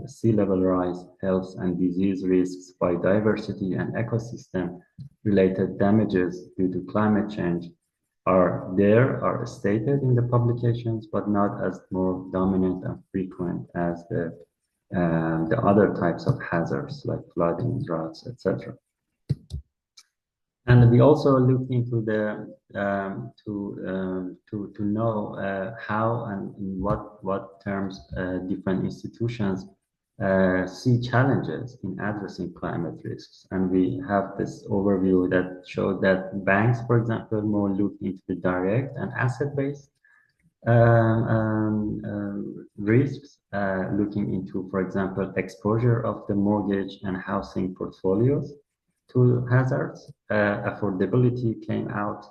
sea level rise, health and disease risks, biodiversity and ecosystem-related damages due to climate change are stated in the publications, but not as more dominant and frequent as the other types of hazards like flooding, droughts, etc. And we also looked into the to know how and in what terms different institutions see challenges in addressing climate risks. And we have this overview that showed that banks, for example, more look into the direct and asset-based risks, looking into, for example, exposure of the mortgage and housing portfolios to hazards. Affordability came out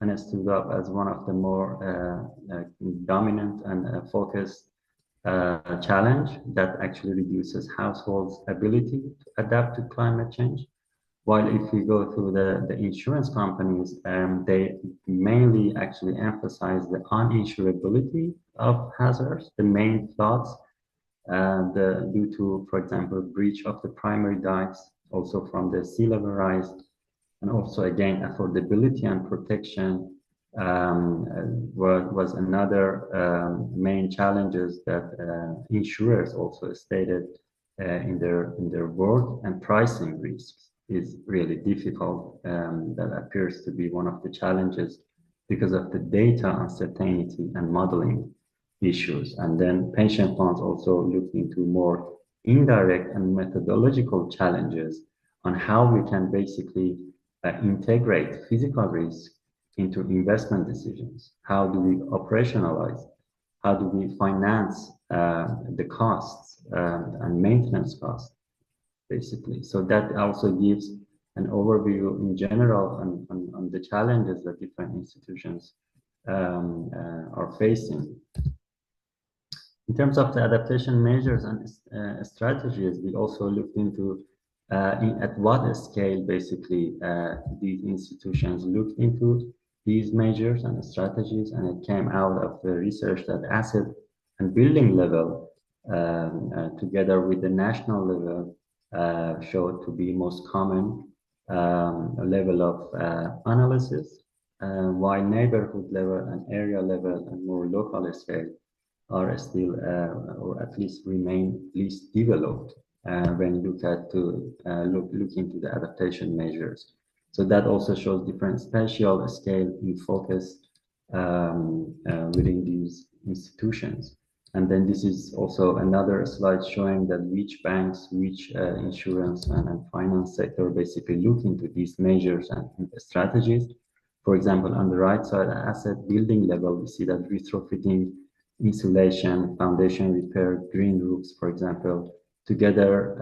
and stood up as one of the more dominant and focused challenge that actually reduces households' ability to adapt to climate change. While if we go through the insurance companies, they mainly actually emphasize the uninsurability of hazards, the main floods, due to, for example, breach of the primary dikes, also from the sea level rise, and also again affordability and protection was another main challenges that insurers also stated in their work. And pricing risks is really difficult. That appears to be one of the challenges because of the data uncertainty and modeling issues. And then pension funds also look into more indirect and methodological challenges on how we can basically integrate physical risk into investment decisions. How do we operationalize? How do we finance the costs and maintenance costs, basically? So that also gives an overview in general on the challenges that different institutions are facing. In terms of the adaptation measures and strategies, we also looked into at what scale basically these institutions looked into these measures and strategies, and it came out of the research that asset and building level together with the national level showed to be most common level of analysis, while neighborhood level and area level and more local scale are still or at least remain least developed when look into the adaptation measures. So that also shows different spatial scale in focus within these institutions. And then this is also another slide showing that which banks, which insurance and finance sector basically look into these measures and strategies. For example, on the right side, asset building level, we see that retrofitting, insulation, foundation repair, green roofs, for example, together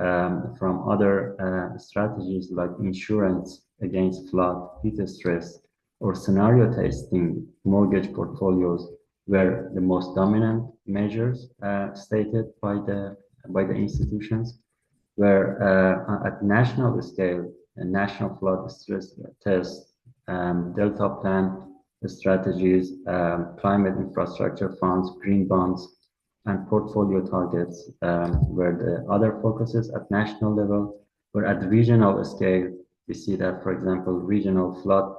from other strategies like insurance against flood, heat stress, or scenario testing mortgage portfolios were the most dominant measures stated by the institutions, where at national scale, a national flood stress test, Deltametropool strategies, climate infrastructure funds, green bonds, and portfolio targets were the other focuses at national level. Where at regional scale, we see that, for example, regional flood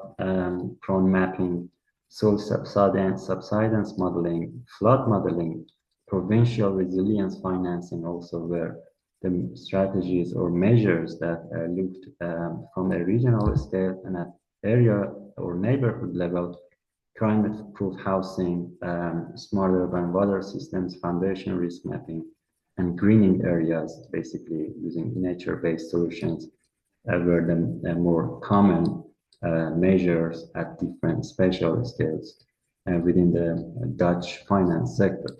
prone mapping, soil subsidence modeling, flood modeling, provincial resilience financing also were the strategies or measures that looked from a regional scale, and at area or neighborhood level, climate-proof housing, smart urban water systems, foundation risk mapping, and greening areas, basically using nature-based solutions, were the more common measures at different spatial scales within the Dutch finance sector.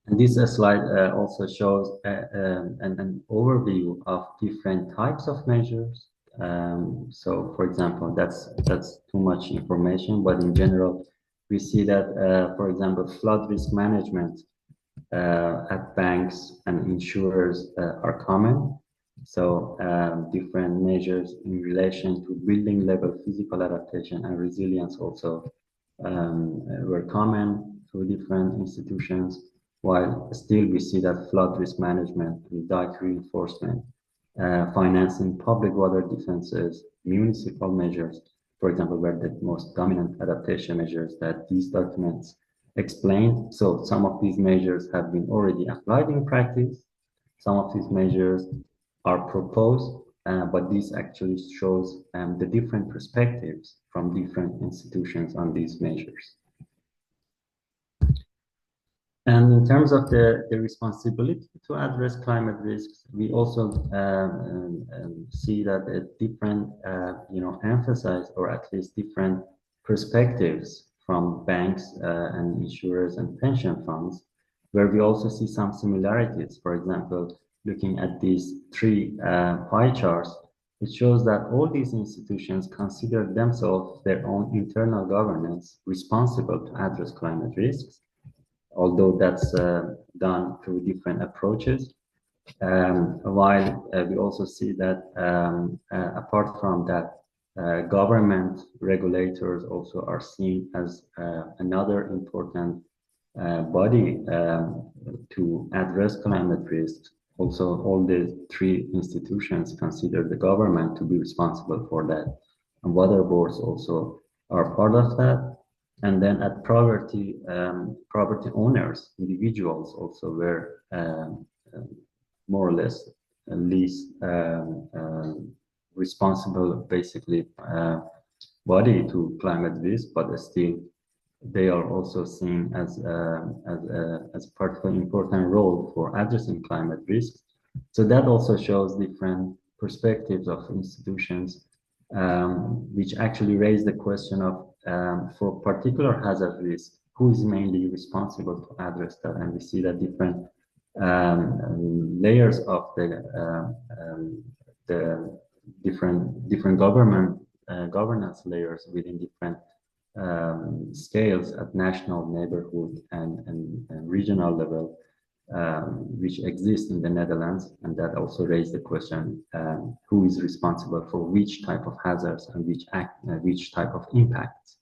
And this slide also shows an overview of different types of measures. So, for example, that's too much information, but in general, we see that, for example, flood risk management at banks and insurers are common. So, different measures in relation to building level physical adaptation and resilience also were common to different institutions, while still we see that flood risk management and dike reinforcement, financing public water defenses, municipal measures, for example, were the most dominant adaptation measures that these documents explained. So some of these measures have been already applied in practice. Some of these measures are proposed, but this actually shows the different perspectives from different institutions on these measures. And in terms of the responsibility to address climate risks, we also see that a different, emphasize, or at least different perspectives from banks and insurers and pension funds, where we also see some similarities. For example, looking at these three pie charts, it shows that all these institutions consider themselves their own internal governance responsible to address climate risks, although that's done through different approaches. While we also see that apart from that, government regulators also are seen as another important body to address climate risks. Also, all the three institutions consider the government to be responsible for that. And water boards also are part of that. And then at property owners, individuals also were more or less least responsible, basically, body to climate risk, but still they are also seen as part of an important role for addressing climate risks. So that also shows different perspectives of institutions, which actually raise the question of, for particular hazard risk, who is mainly responsible to address that? And we see that different layers of the different governance layers within different scales at national, neighborhood, and regional level, which exist in the Netherlands, and that also raised the question, who is responsible for which type of hazards and which type of impacts.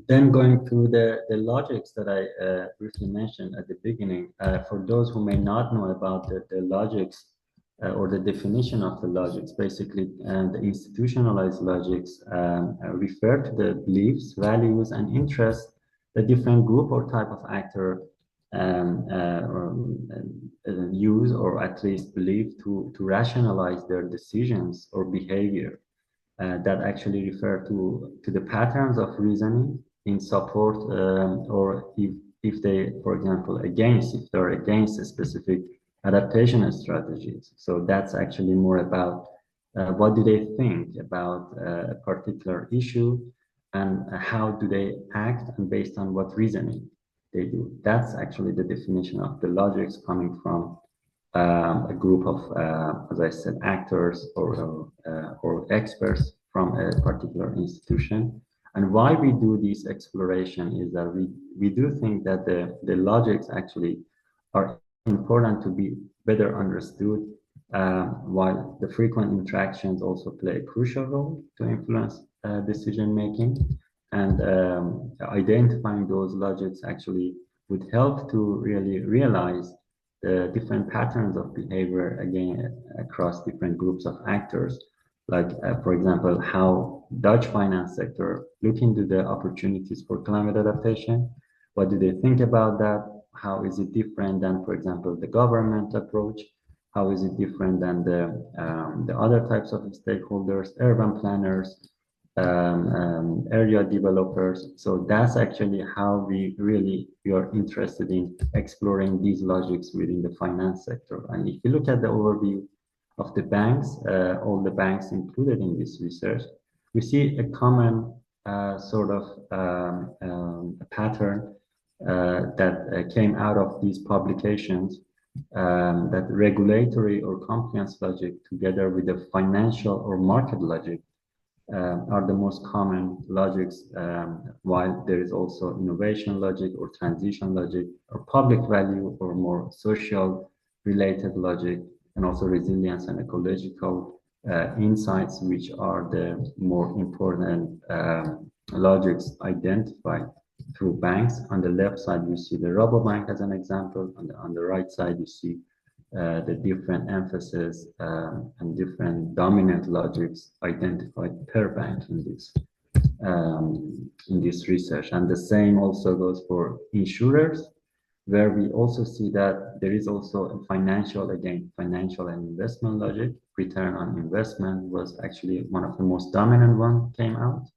Then going through the logics that I briefly mentioned at the beginning, for those who may not know about the logics or the definition of the logics, basically the institutionalized logics refer to the beliefs, values, and interests the different group or type of actor use, or at least believe, to rationalize their decisions or behavior. That actually refer to the patterns of reasoning in support, or if they, for example, if they're against a specific adaptation strategies. So that's actually more about what do they think about a particular issue, and how do they act, and based on what reasoning they do. That's actually the definition of the logics coming from a group of, as I said, actors or experts from a particular institution. And why we do this exploration is that we do think that the logics actually are important to be better understood, while the frequent interactions also play a crucial role to influence decision making. And identifying those logics actually would help to really realize the different patterns of behavior, again, across different groups of actors. Like, for example, how Dutch finance sector look into the opportunities for climate adaptation. What do they think about that? How is it different than, for example, the government approach? How is it different than the other types of stakeholders, urban planners, area developers? So that's actually how we are interested in exploring these logics within the finance sector. And if you look at the overview of the banks, all the banks included in this research, we see a common sort of pattern that came out of these publications, that regulatory or compliance logic together with the financial or market logic are the most common logics, while there is also innovation logic or transition logic or public value or more social related logic, and also resilience and ecological insights, which are the more important logics identified through banks. On the left side, you see the Rabobank as an example. On the right side, you see the different emphasis and different dominant logics identified per bank in this research. And the same also goes for insurers, where we also see that there is also a financial and investment logic. Return on investment was actually one of the most dominant one came out.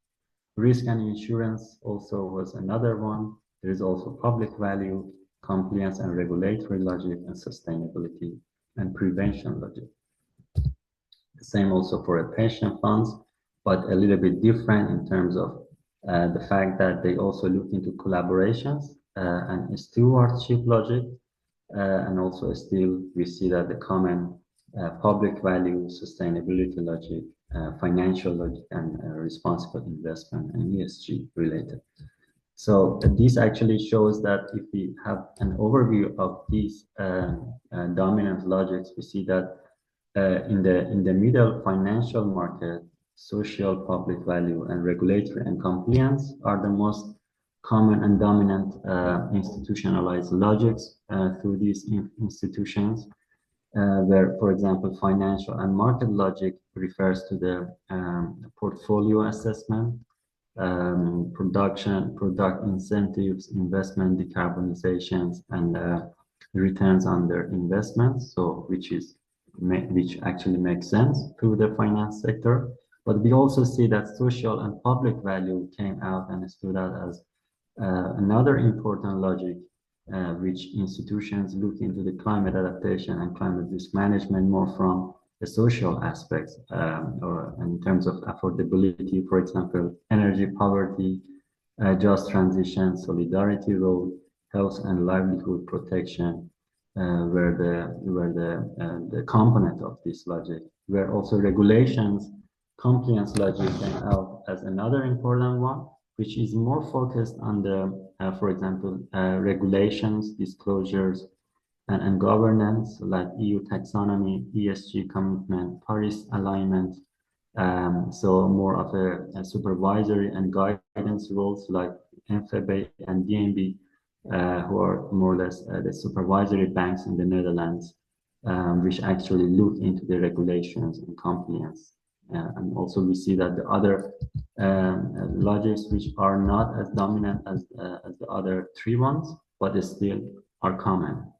Risk and insurance also was another one. There is also public value, compliance and regulatory logic, and sustainability and prevention logic. The same also for pension funds, but a little bit different in terms of the fact that they also look into collaborations and stewardship logic. And also still we see that the common public value, sustainability logic, financial logic, and responsible investment and ESG related. So this actually shows that if we have an overview of these dominant logics, we see that in the middle, financial market, social, public value, and regulatory and compliance are the most common and dominant institutionalized logics through these institutions, where, for example, financial and market logic refers to the portfolio assessment, product incentives, investment decarbonizations, and returns on their investments. So which actually makes sense through the finance sector. But we also see that social and public value came out and stood out as another important logic, which institutions look into the climate adaptation and climate risk management more from the social aspects, or in terms of affordability, for example, energy poverty, just transition, solidarity role, health and livelihood protection, were the component of this logic, where also regulations, compliance logic came out as another important one, which is more focused on the, for example, regulations, disclosures, and governance, like EU taxonomy, ESG commitment, Paris alignment. So more of a supervisory and guidance roles like NFB and DNB, who are more or less the supervisory banks in the Netherlands, which actually look into the regulations and compliance. And also we see that the other logics which are not as dominant as the other three ones, but they still are common.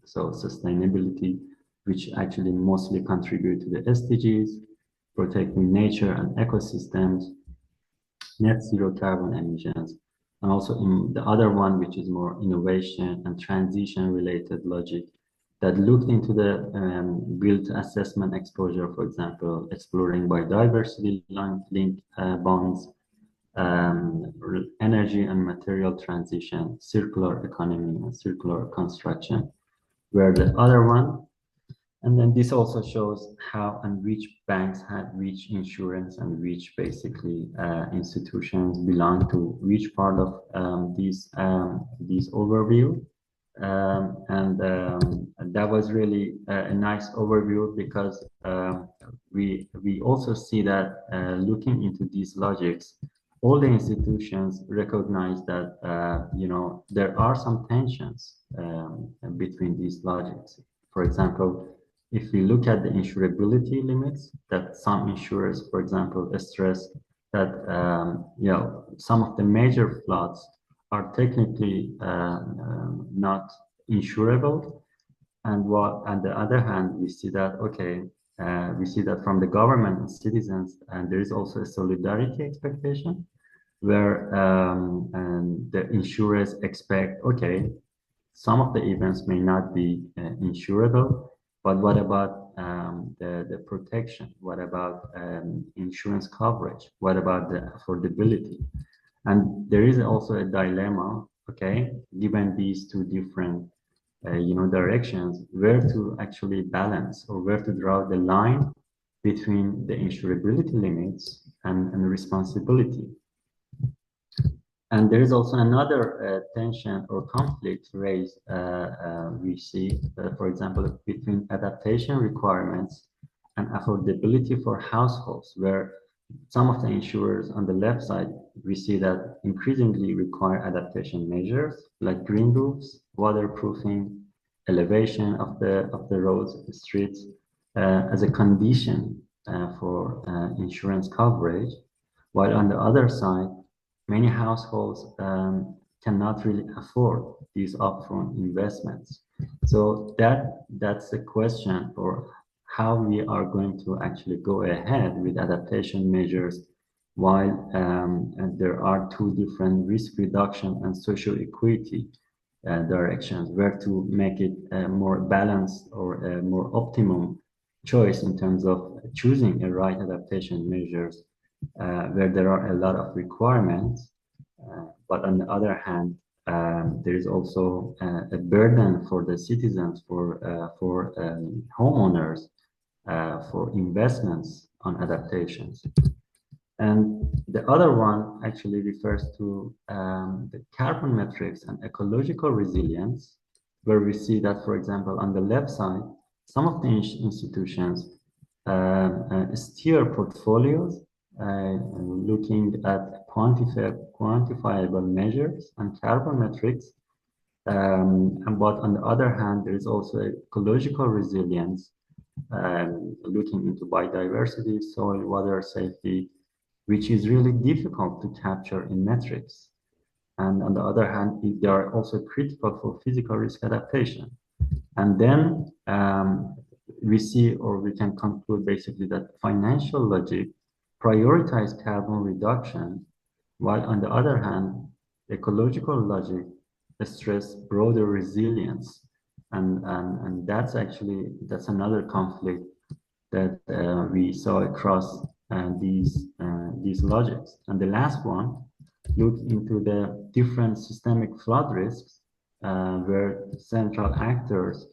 So sustainability, which actually mostly contribute to the SDGs, protecting nature and ecosystems, net zero carbon emissions, and also in the other one, which is more innovation and transition related logic, that looked into the built assessment exposure, for example, exploring biodiversity linked bonds, energy and material transition, circular economy, and circular construction, where the other one. And then this also shows how and which banks had which insurance and which basically institutions belong to which part of this overview. And that was really a nice overview, because we also see that looking into these logics, all the institutions recognize that there are some tensions between these logics. For example, if we look at the insurability limits, that some insurers, for example, stress that some of the major floods are technically not insurable, and on the other hand, we see that we see that from the government and citizens, and there is also a solidarity expectation, where the insurers expect some of the events may not be insurable, but what about the protection? What about insurance coverage? What about the affordability? And there is also a dilemma, given these two different directions, where to actually balance, or where to draw the line between the insurability limits and responsibility. And there is also another tension or conflict raised, we see, for example, between adaptation requirements and affordability for households, where some of the insurers on the left side, we see that increasingly require adaptation measures like green roofs, waterproofing, elevation of the roads, the streets, as a condition for insurance coverage, while on the other side, many households cannot really afford these upfront investments. So that's the question for how we are going to actually go ahead with adaptation measures, while there are two different risk reduction and social equity directions, where to make it more balanced or a more optimum choice in terms of choosing a right adaptation measures, where there are a lot of requirements, but on the other hand, there is also a burden for the citizens, for homeowners, for investments on adaptations. And the other one actually refers to the carbon metrics and ecological resilience, where we see that, for example, on the left side, some of the institutions steer portfolios looking at quantifiable measures and carbon metrics. But on the other hand, there is also ecological resilience, looking into biodiversity, soil, water safety, which is really difficult to capture in metrics. And on the other hand, they are also critical for physical risk adaptation. And then we see, or we can conclude basically, that financial logic prioritize carbon reduction, while on the other hand, ecological logic stress broader resilience. And that's another conflict that we saw across these logics. And the last one looked into the different systemic flood risks, where central actors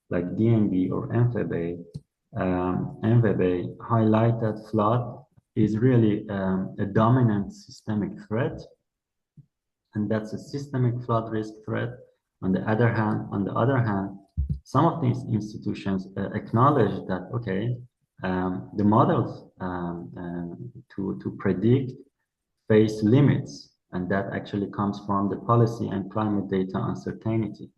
like DNB or MVB highlight that flood is really a dominant systemic threat, and that's a systemic flood risk threat. On the other hand, some of these institutions acknowledge that, okay, the models to predict face limits, and that actually comes from the policy and climate data uncertainty.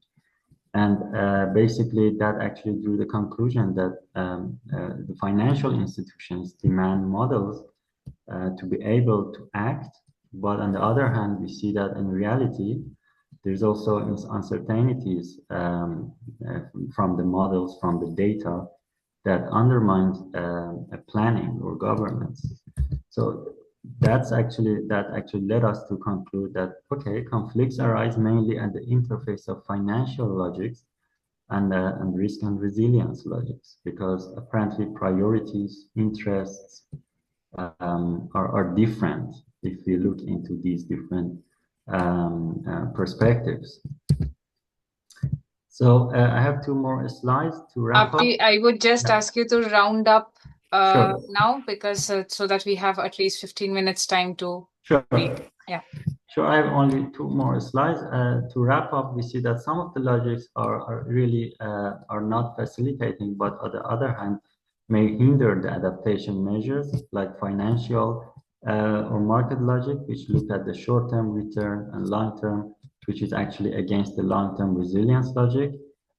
And basically, that actually drew the conclusion that the financial institutions demand models to be able to act. But on the other hand, we see that in reality, there's also uncertainties from the models, from the data, that undermines planning or governance. So that actually led us to conclude that, okay, conflicts arise mainly at the interface of financial logics and risk and resilience logics, because apparently priorities, interests are different if we look into these different perspectives. So I have two more slides to wrap up. I would just ask you to round up Sure. now, because so that we have at least 15 minutes time to read. Yeah. Sure, I have only two more slides. To wrap up, we see that some of the logics are really are not facilitating, but on the other hand, may hinder the adaptation measures, like financial or market logic, which look at the short-term return, and long-term, which is actually against the long-term resilience logic.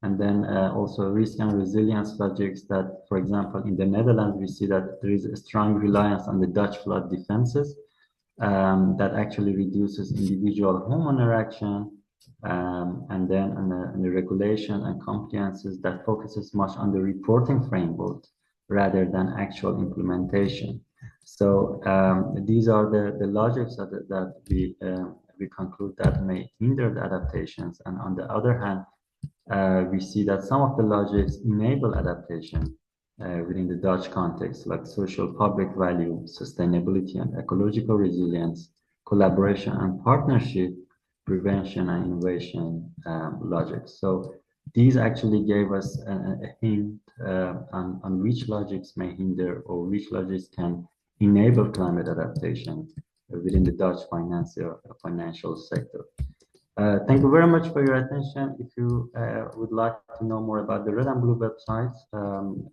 And then also risk and resilience logics that, for example, in the Netherlands, we see that there is a strong reliance on the Dutch flood defenses that actually reduces individual homeowner action, and then on the regulation and compliances that focuses much on the reporting framework rather than actual implementation. So these are the logics that we conclude that may hinder the adaptations. And on the other hand, we see that some of the logics enable adaptation within the Dutch context, like social public value, sustainability and ecological resilience, collaboration and partnership, prevention and innovation logics. So these actually gave us a hint on which logics may hinder or which logics can enable climate adaptation within the Dutch financial sector. Thank you very much for your attention. If you would like to know more about the Red and Blue website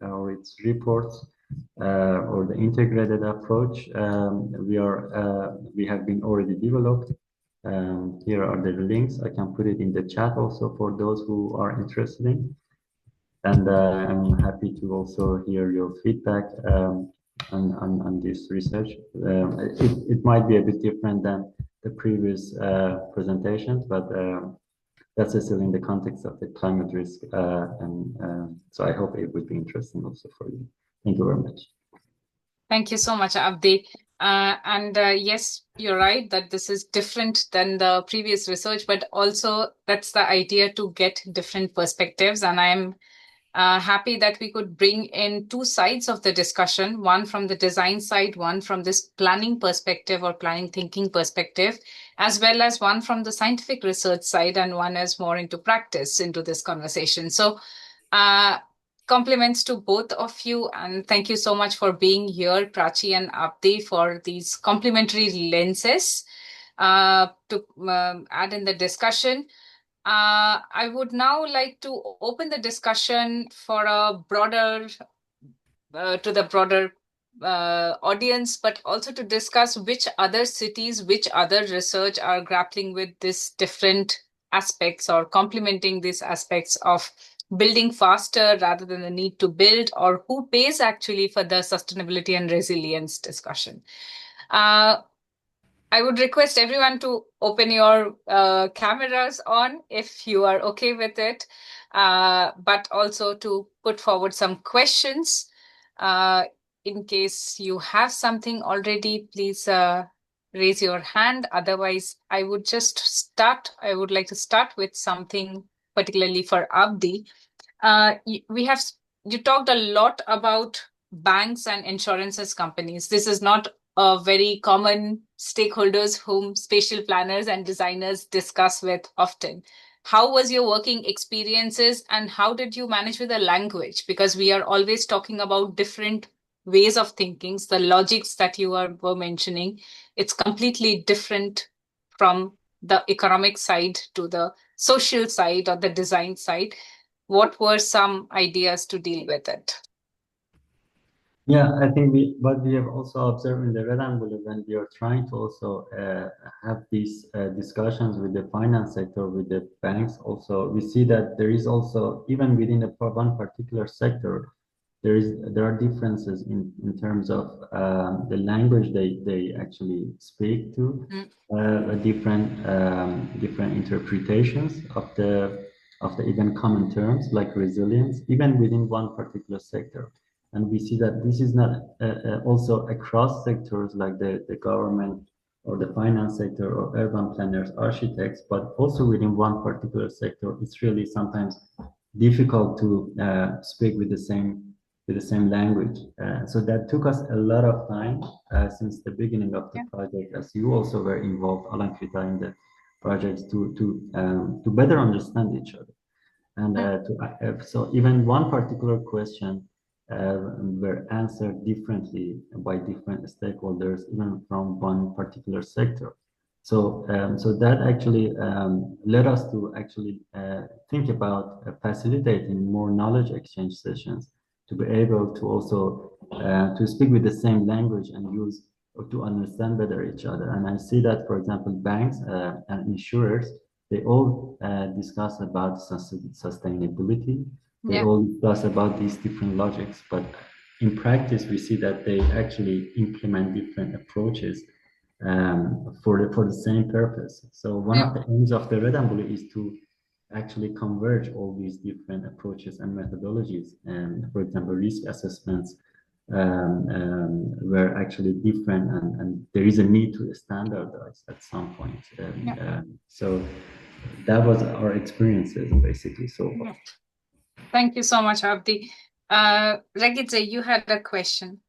or its reports or the integrated approach, we have been already developed. Here are the links. I can put it in the chat also for those who are interested in. And I'm happy to also hear your feedback on this research. It might be a bit different than the previous presentations, but that's still in the context of the climate risk. So I hope it would be interesting also for you. Thank you very much. Thank you so much, Abdi. Yes, you're right that this is different than the previous research, but also that's the idea to get different perspectives. And I'm happy that we could bring in two sides of the discussion, one from the design side, one from this planning perspective or planning thinking perspective, as well as one from the scientific research side, and one is more into practice into this conversation. So compliments to both of you, and thank you so much for being here, Prachi and Abdi, for these complementary lenses to add in the discussion. I would now like to open the discussion for a broader, to the broader audience, but also to discuss which other cities, which other research are grappling with these different aspects or complementing these aspects of building faster rather than the need to build, or who pays actually for the sustainability and resilience discussion. I would request everyone to open your cameras on if you are okay with it, but also to put forward some questions. In case you have something already, please raise your hand. Otherwise, I would just start. I would like to start with something particularly for Abdi. You talked a lot about banks and insurances companies. This is not a very common stakeholders whom spatial planners and designers discuss with often. How was your working experiences, and how did you manage with the language? Because we are always talking about different ways of thinking. The logics that you were mentioning, it's completely different from the economic side to the social side or the design side. What were some ideas to deal with it? Yeah, I think what we have also observed in the Red Envelope when we are trying to also have these discussions with the finance sector, with the banks, also we see that there is also, even within one particular sector, there are differences in terms of the language they actually speak to, different interpretations of the even common terms like resilience, even within one particular sector. And we see that this is not also across sectors like the government or the finance sector or urban planners, architects, but also within one particular sector, it's really sometimes difficult to speak with the same language. So that took us a lot of time since the beginning of the project, as you also were involved, Alankrita, in the projects to better understand each other. And so even one particular question were answered differently by different stakeholders, even from one particular sector. So that actually led us to actually think about facilitating more knowledge exchange sessions to be able to also to speak with the same language and use or to understand better each other. And I see that, for example, banks and insurers, they all discuss about sustainability. They all discuss about these different logics, but in practice, we see that they actually implement different approaches for the same purpose. So one of the aims of the Red Envelope is to actually converge all these different approaches and methodologies. And for example, risk assessments were actually different, and there is a need to standardize at some point. So that was our experiences basically so far. Thank you so much, Abdi. Regitze, you had a question.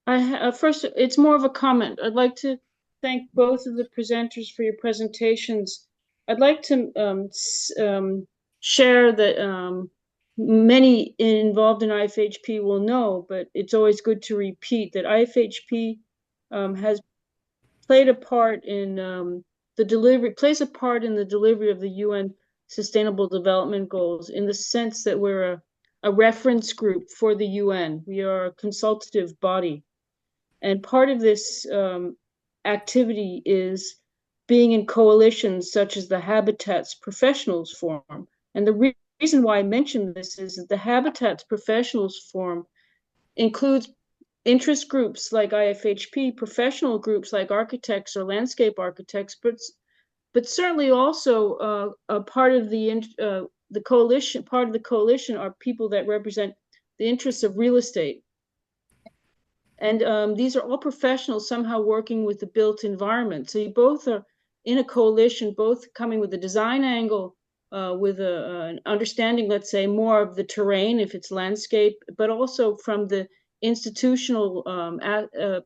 First, it's more of a comment. I'd like to thank both of the presenters for your presentations. I'd like to share that many involved in IFHP will know, but it's always good to repeat that IFHP has played a part in plays a part in the delivery of the UN Sustainable Development Goals, in the sense that we're a reference group for the UN. We are a consultative body. And part of this activity is being in coalitions such as the Habitats Professionals Forum. And the reason why I mention this is that the Habitats Professionals Forum includes interest groups like IFHP, professional groups like architects or landscape architects, but certainly also a part of the coalition. Part of the coalition are people that represent the interests of real estate. And these are all professionals somehow working with the built environment. So you both are in a coalition, both coming with a design angle, with an understanding, let's say, more of the terrain if it's landscape, but also from the institutional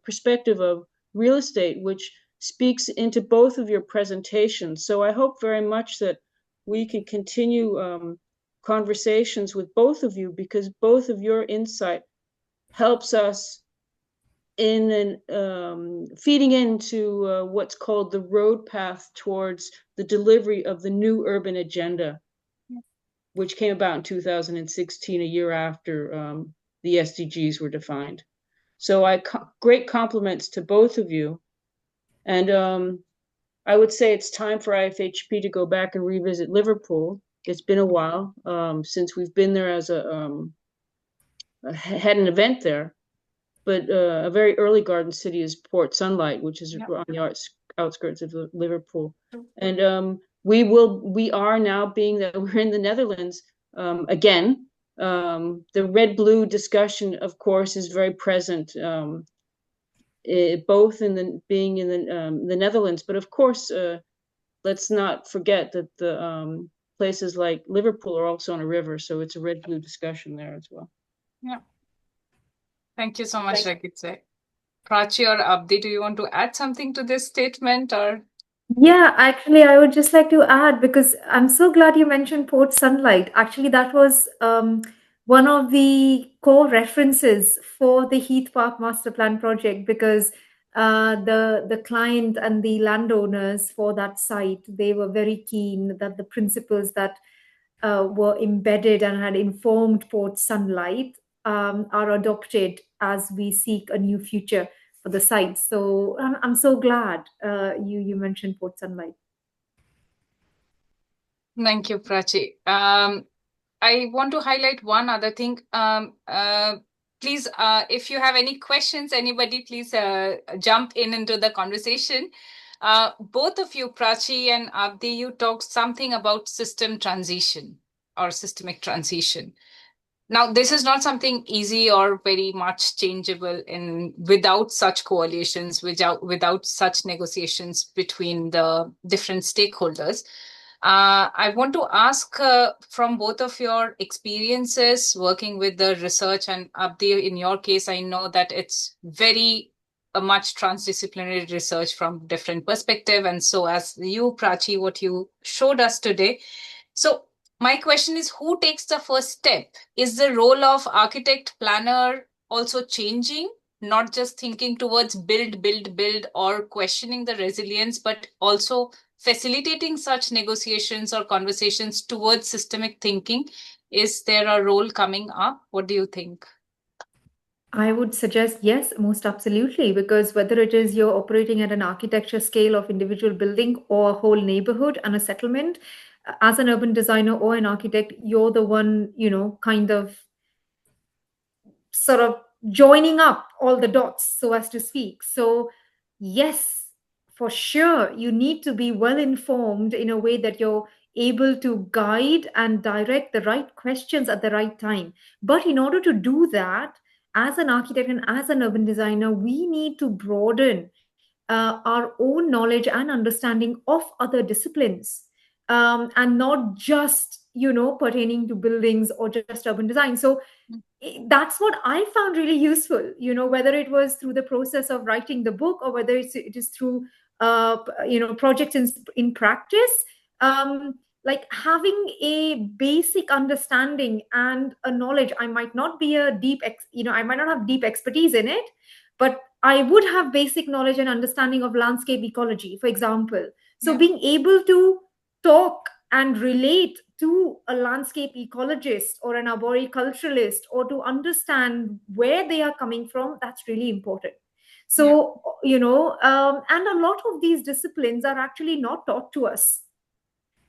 perspective of real estate, which speaks into both of your presentations. So I hope very much that we can continue conversations with both of you, because both of your insight helps us in feeding into what's called the road path towards the delivery of the new urban agenda, which came about in 2016, a year after the SDGs were defined. So great compliments to both of you. And I would say it's time for IFHP to go back and revisit Liverpool. It's been a while since we've been there as had an event there. But a very early garden city is Port Sunlight, which is on the outskirts of Liverpool. And we are now, being that we're in the Netherlands again. The red-blue discussion, of course, is very present, both in being in the Netherlands. But of course, let's not forget that the places like Liverpool are also on a river, so it's a red-blue discussion there as well. Yeah. Thank you so much, Rakitse. Prachi or Abdi, do you want to add something to this statement, or? Yeah, actually, I would just like to add, because I'm so glad you mentioned Port Sunlight. Actually, that was one of the core references for the Heath Park master plan project, because the client and the landowners for that site, they were very keen that the principles that were embedded and had informed Port Sunlight are adopted as we seek a new future for the site. So I'm so glad you mentioned Port Sunlight. Thank you, Prachi. I want to highlight one other thing. Please, if you have any questions, anybody, please jump into the conversation. Both of you, Prachi and Abdi, you talked something about system transition or systemic transition. Now, this is not something easy or very much changeable without such coalitions, without such negotiations between the different stakeholders. I want to ask from both of your experiences working with the research, and Abdi, in your case, I know that it's very much transdisciplinary research from different perspective, and so as you, Prachi, what you showed us today. So my question is, who takes the first step? Is the role of architect planner also changing? Not just thinking towards build, or questioning the resilience, but also facilitating such negotiations or conversations towards systemic thinking. Is there a role coming up? What do you think? I would suggest yes, most absolutely, because whether it is you're operating at an architecture scale of individual building or a whole neighborhood and a settlement, as an urban designer or an architect, you're the one, kind of sort of joining up all the dots, so as to speak. So yes, for sure, you need to be well informed in a way that you're able to guide and direct the right questions at the right time. But in order to do that, as an architect and as an urban designer, we need to broaden our own knowledge and understanding of other disciplines, and not just pertaining to buildings or just urban design. So that's what I found really useful, whether it was through the process of writing the book or whether it is through projects in practice. Like having a basic understanding and a knowledge. I might not be I might not have deep expertise in it, but I would have basic knowledge and understanding of landscape ecology, for example. So being able to talk and relate to a landscape ecologist or an arboriculturalist, or to understand where they are coming from, that's really important. So, and a lot of these disciplines are actually not taught to us.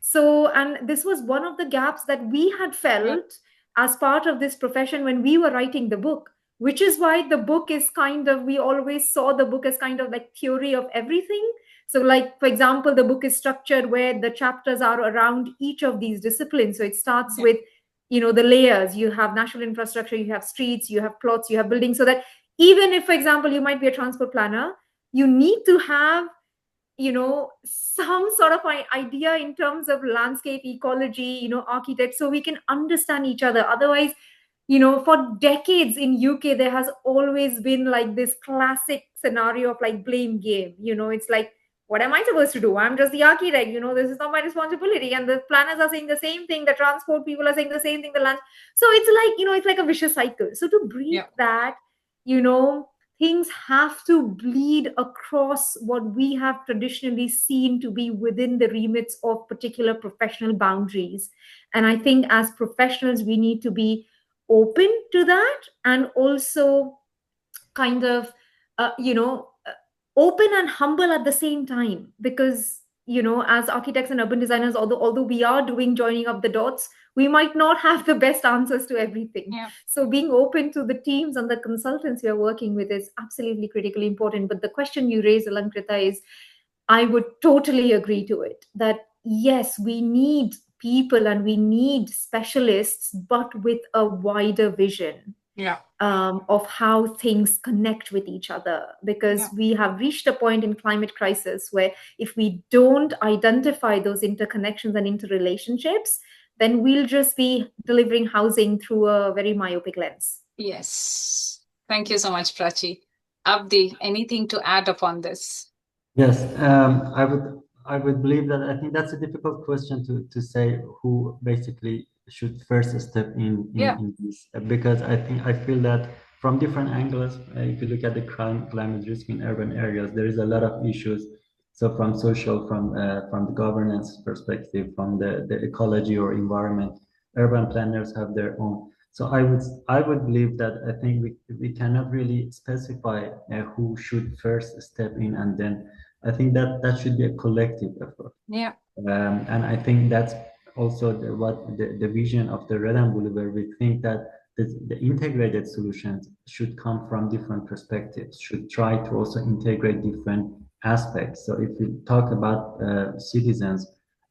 So, and this was one of the gaps that we had felt as part of this profession when we were writing the book, which is why the book is kind of, we always saw the book as kind of like theory of everything. So, like, for example, the book is structured where the chapters are around each of these disciplines. So it starts with, the layers. You have natural infrastructure, you have streets, you have plots, you have buildings. So that even if, for example, you might be a transport planner, you need to have some sort of idea in terms of landscape ecology, architects, so we can understand each other. Otherwise, for decades in UK, there has always been like this classic scenario of like blame game. It's like, what am I supposed to do? I'm just the architect, this is not my responsibility. And the planners are saying the same thing, the transport people are saying the same thing, the land. So it's like, it's like a vicious cycle. So to break that, things have to bleed across what we have traditionally seen to be within the remits of particular professional boundaries. And I think as professionals, we need to be open to that, and also kind of, open and humble at the same time. Because, as architects and urban designers, although we are doing joining up the dots, we might not have the best answers to everything. So being open to the teams and the consultants you're working with is absolutely critically important. But the question you raised, Alankrita, is, I would totally agree to it, that yes, we need people and we need specialists, but with a wider vision of how things connect with each other. Because we have reached a point in climate crisis where if we don't identify those interconnections and interrelationships, then we'll just be delivering housing through a very myopic lens. Yes. Thank you so much, Prachi. Abdi, anything to add upon this? Yes, I would believe that. I think that's a difficult question to say who basically should first step in this, because I feel that from different angles, if you look at the climate risk in urban areas, there is a lot of issues. So from social, from the governance perspective, from the ecology or environment, urban planners have their own. So I would believe that I think we cannot really specify who should first step in, and then I think that should be a collective effort. And I think that's also the vision of the Red and Blue, where we think that the integrated solutions should come from different perspectives, should try to also integrate different aspects. So if we talk about citizens,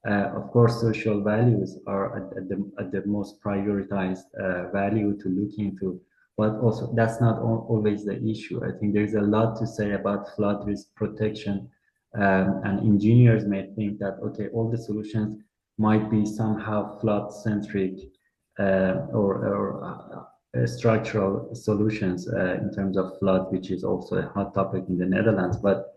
of course, social values are at the most prioritized value to look into. But also, that's not always the issue. I think there's a lot to say about flood risk protection. And engineers may think that, okay, all the solutions might be somehow flood-centric or structural solutions in terms of flood, which is also a hot topic in the Netherlands. But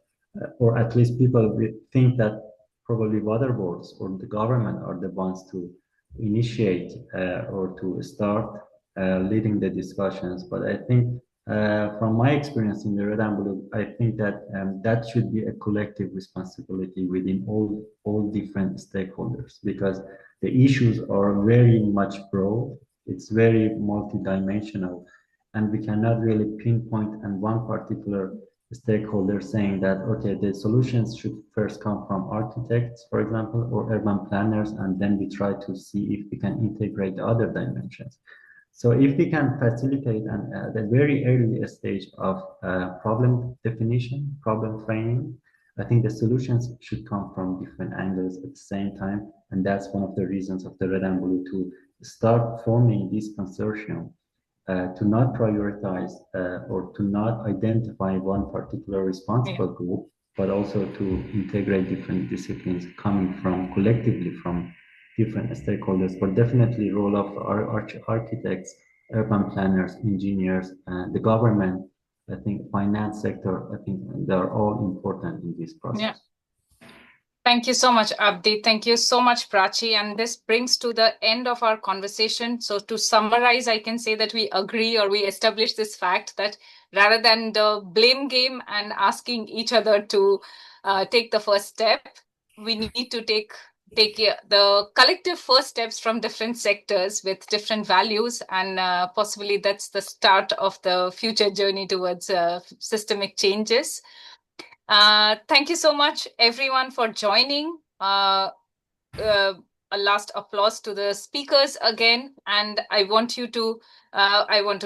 or at least people think that probably water boards or the government are the ones to initiate or to start leading the discussions. But I think from my experience in the Red and Blue, I think that that should be a collective responsibility within all different stakeholders, because the issues are very much broad. It's very multidimensional, and we cannot really pinpoint on one particular stakeholder saying that, okay, the solutions should first come from architects, for example, or urban planners, and then we try to see if we can integrate the other dimensions. So if we can facilitate at a very early stage of problem definition, problem framing, I think the solutions should come from different angles at the same time. And that's one of the reasons of the Red and Blue to start forming this consortium, to not prioritize or to not identify one particular responsible group, but also to integrate different disciplines coming from collectively from different stakeholders. But definitely role of our architects, urban planners, engineers, the government, I think finance sector, I think they're all important in this process. Thank you so much, Abdi. Thank you so much, Prachi. And this brings to the end of our conversation. So to summarize, I can say that we agree, or we establish this fact that rather than the blame game and asking each other to take the first step, we need to take take the collective first steps from different sectors with different values, and possibly that's the start of the future journey towards systemic changes. Thank you so much, everyone, for joining. A last applause to the speakers again, and I want to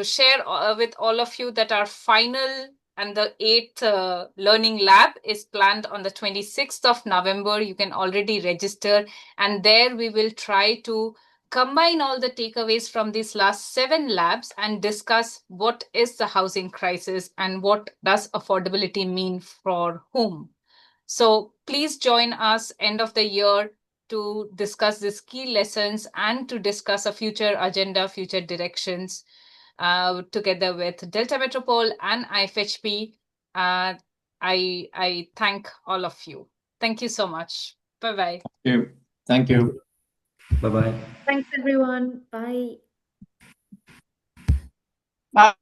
share with all of you that our final and the 8th learning lab is planned on the 26th of November. You can already register, and there we will try to combine all the takeaways from these last 7 labs and discuss what is the housing crisis and what does affordability mean for whom. So please join us end of the year to discuss these key lessons and to discuss a future agenda, future directions together with Deltametropool and IFHP. I thank all of you. Thank you so much. Bye-bye. Thank you. Thank you. Bye-bye. Thanks, everyone. Bye. Bye.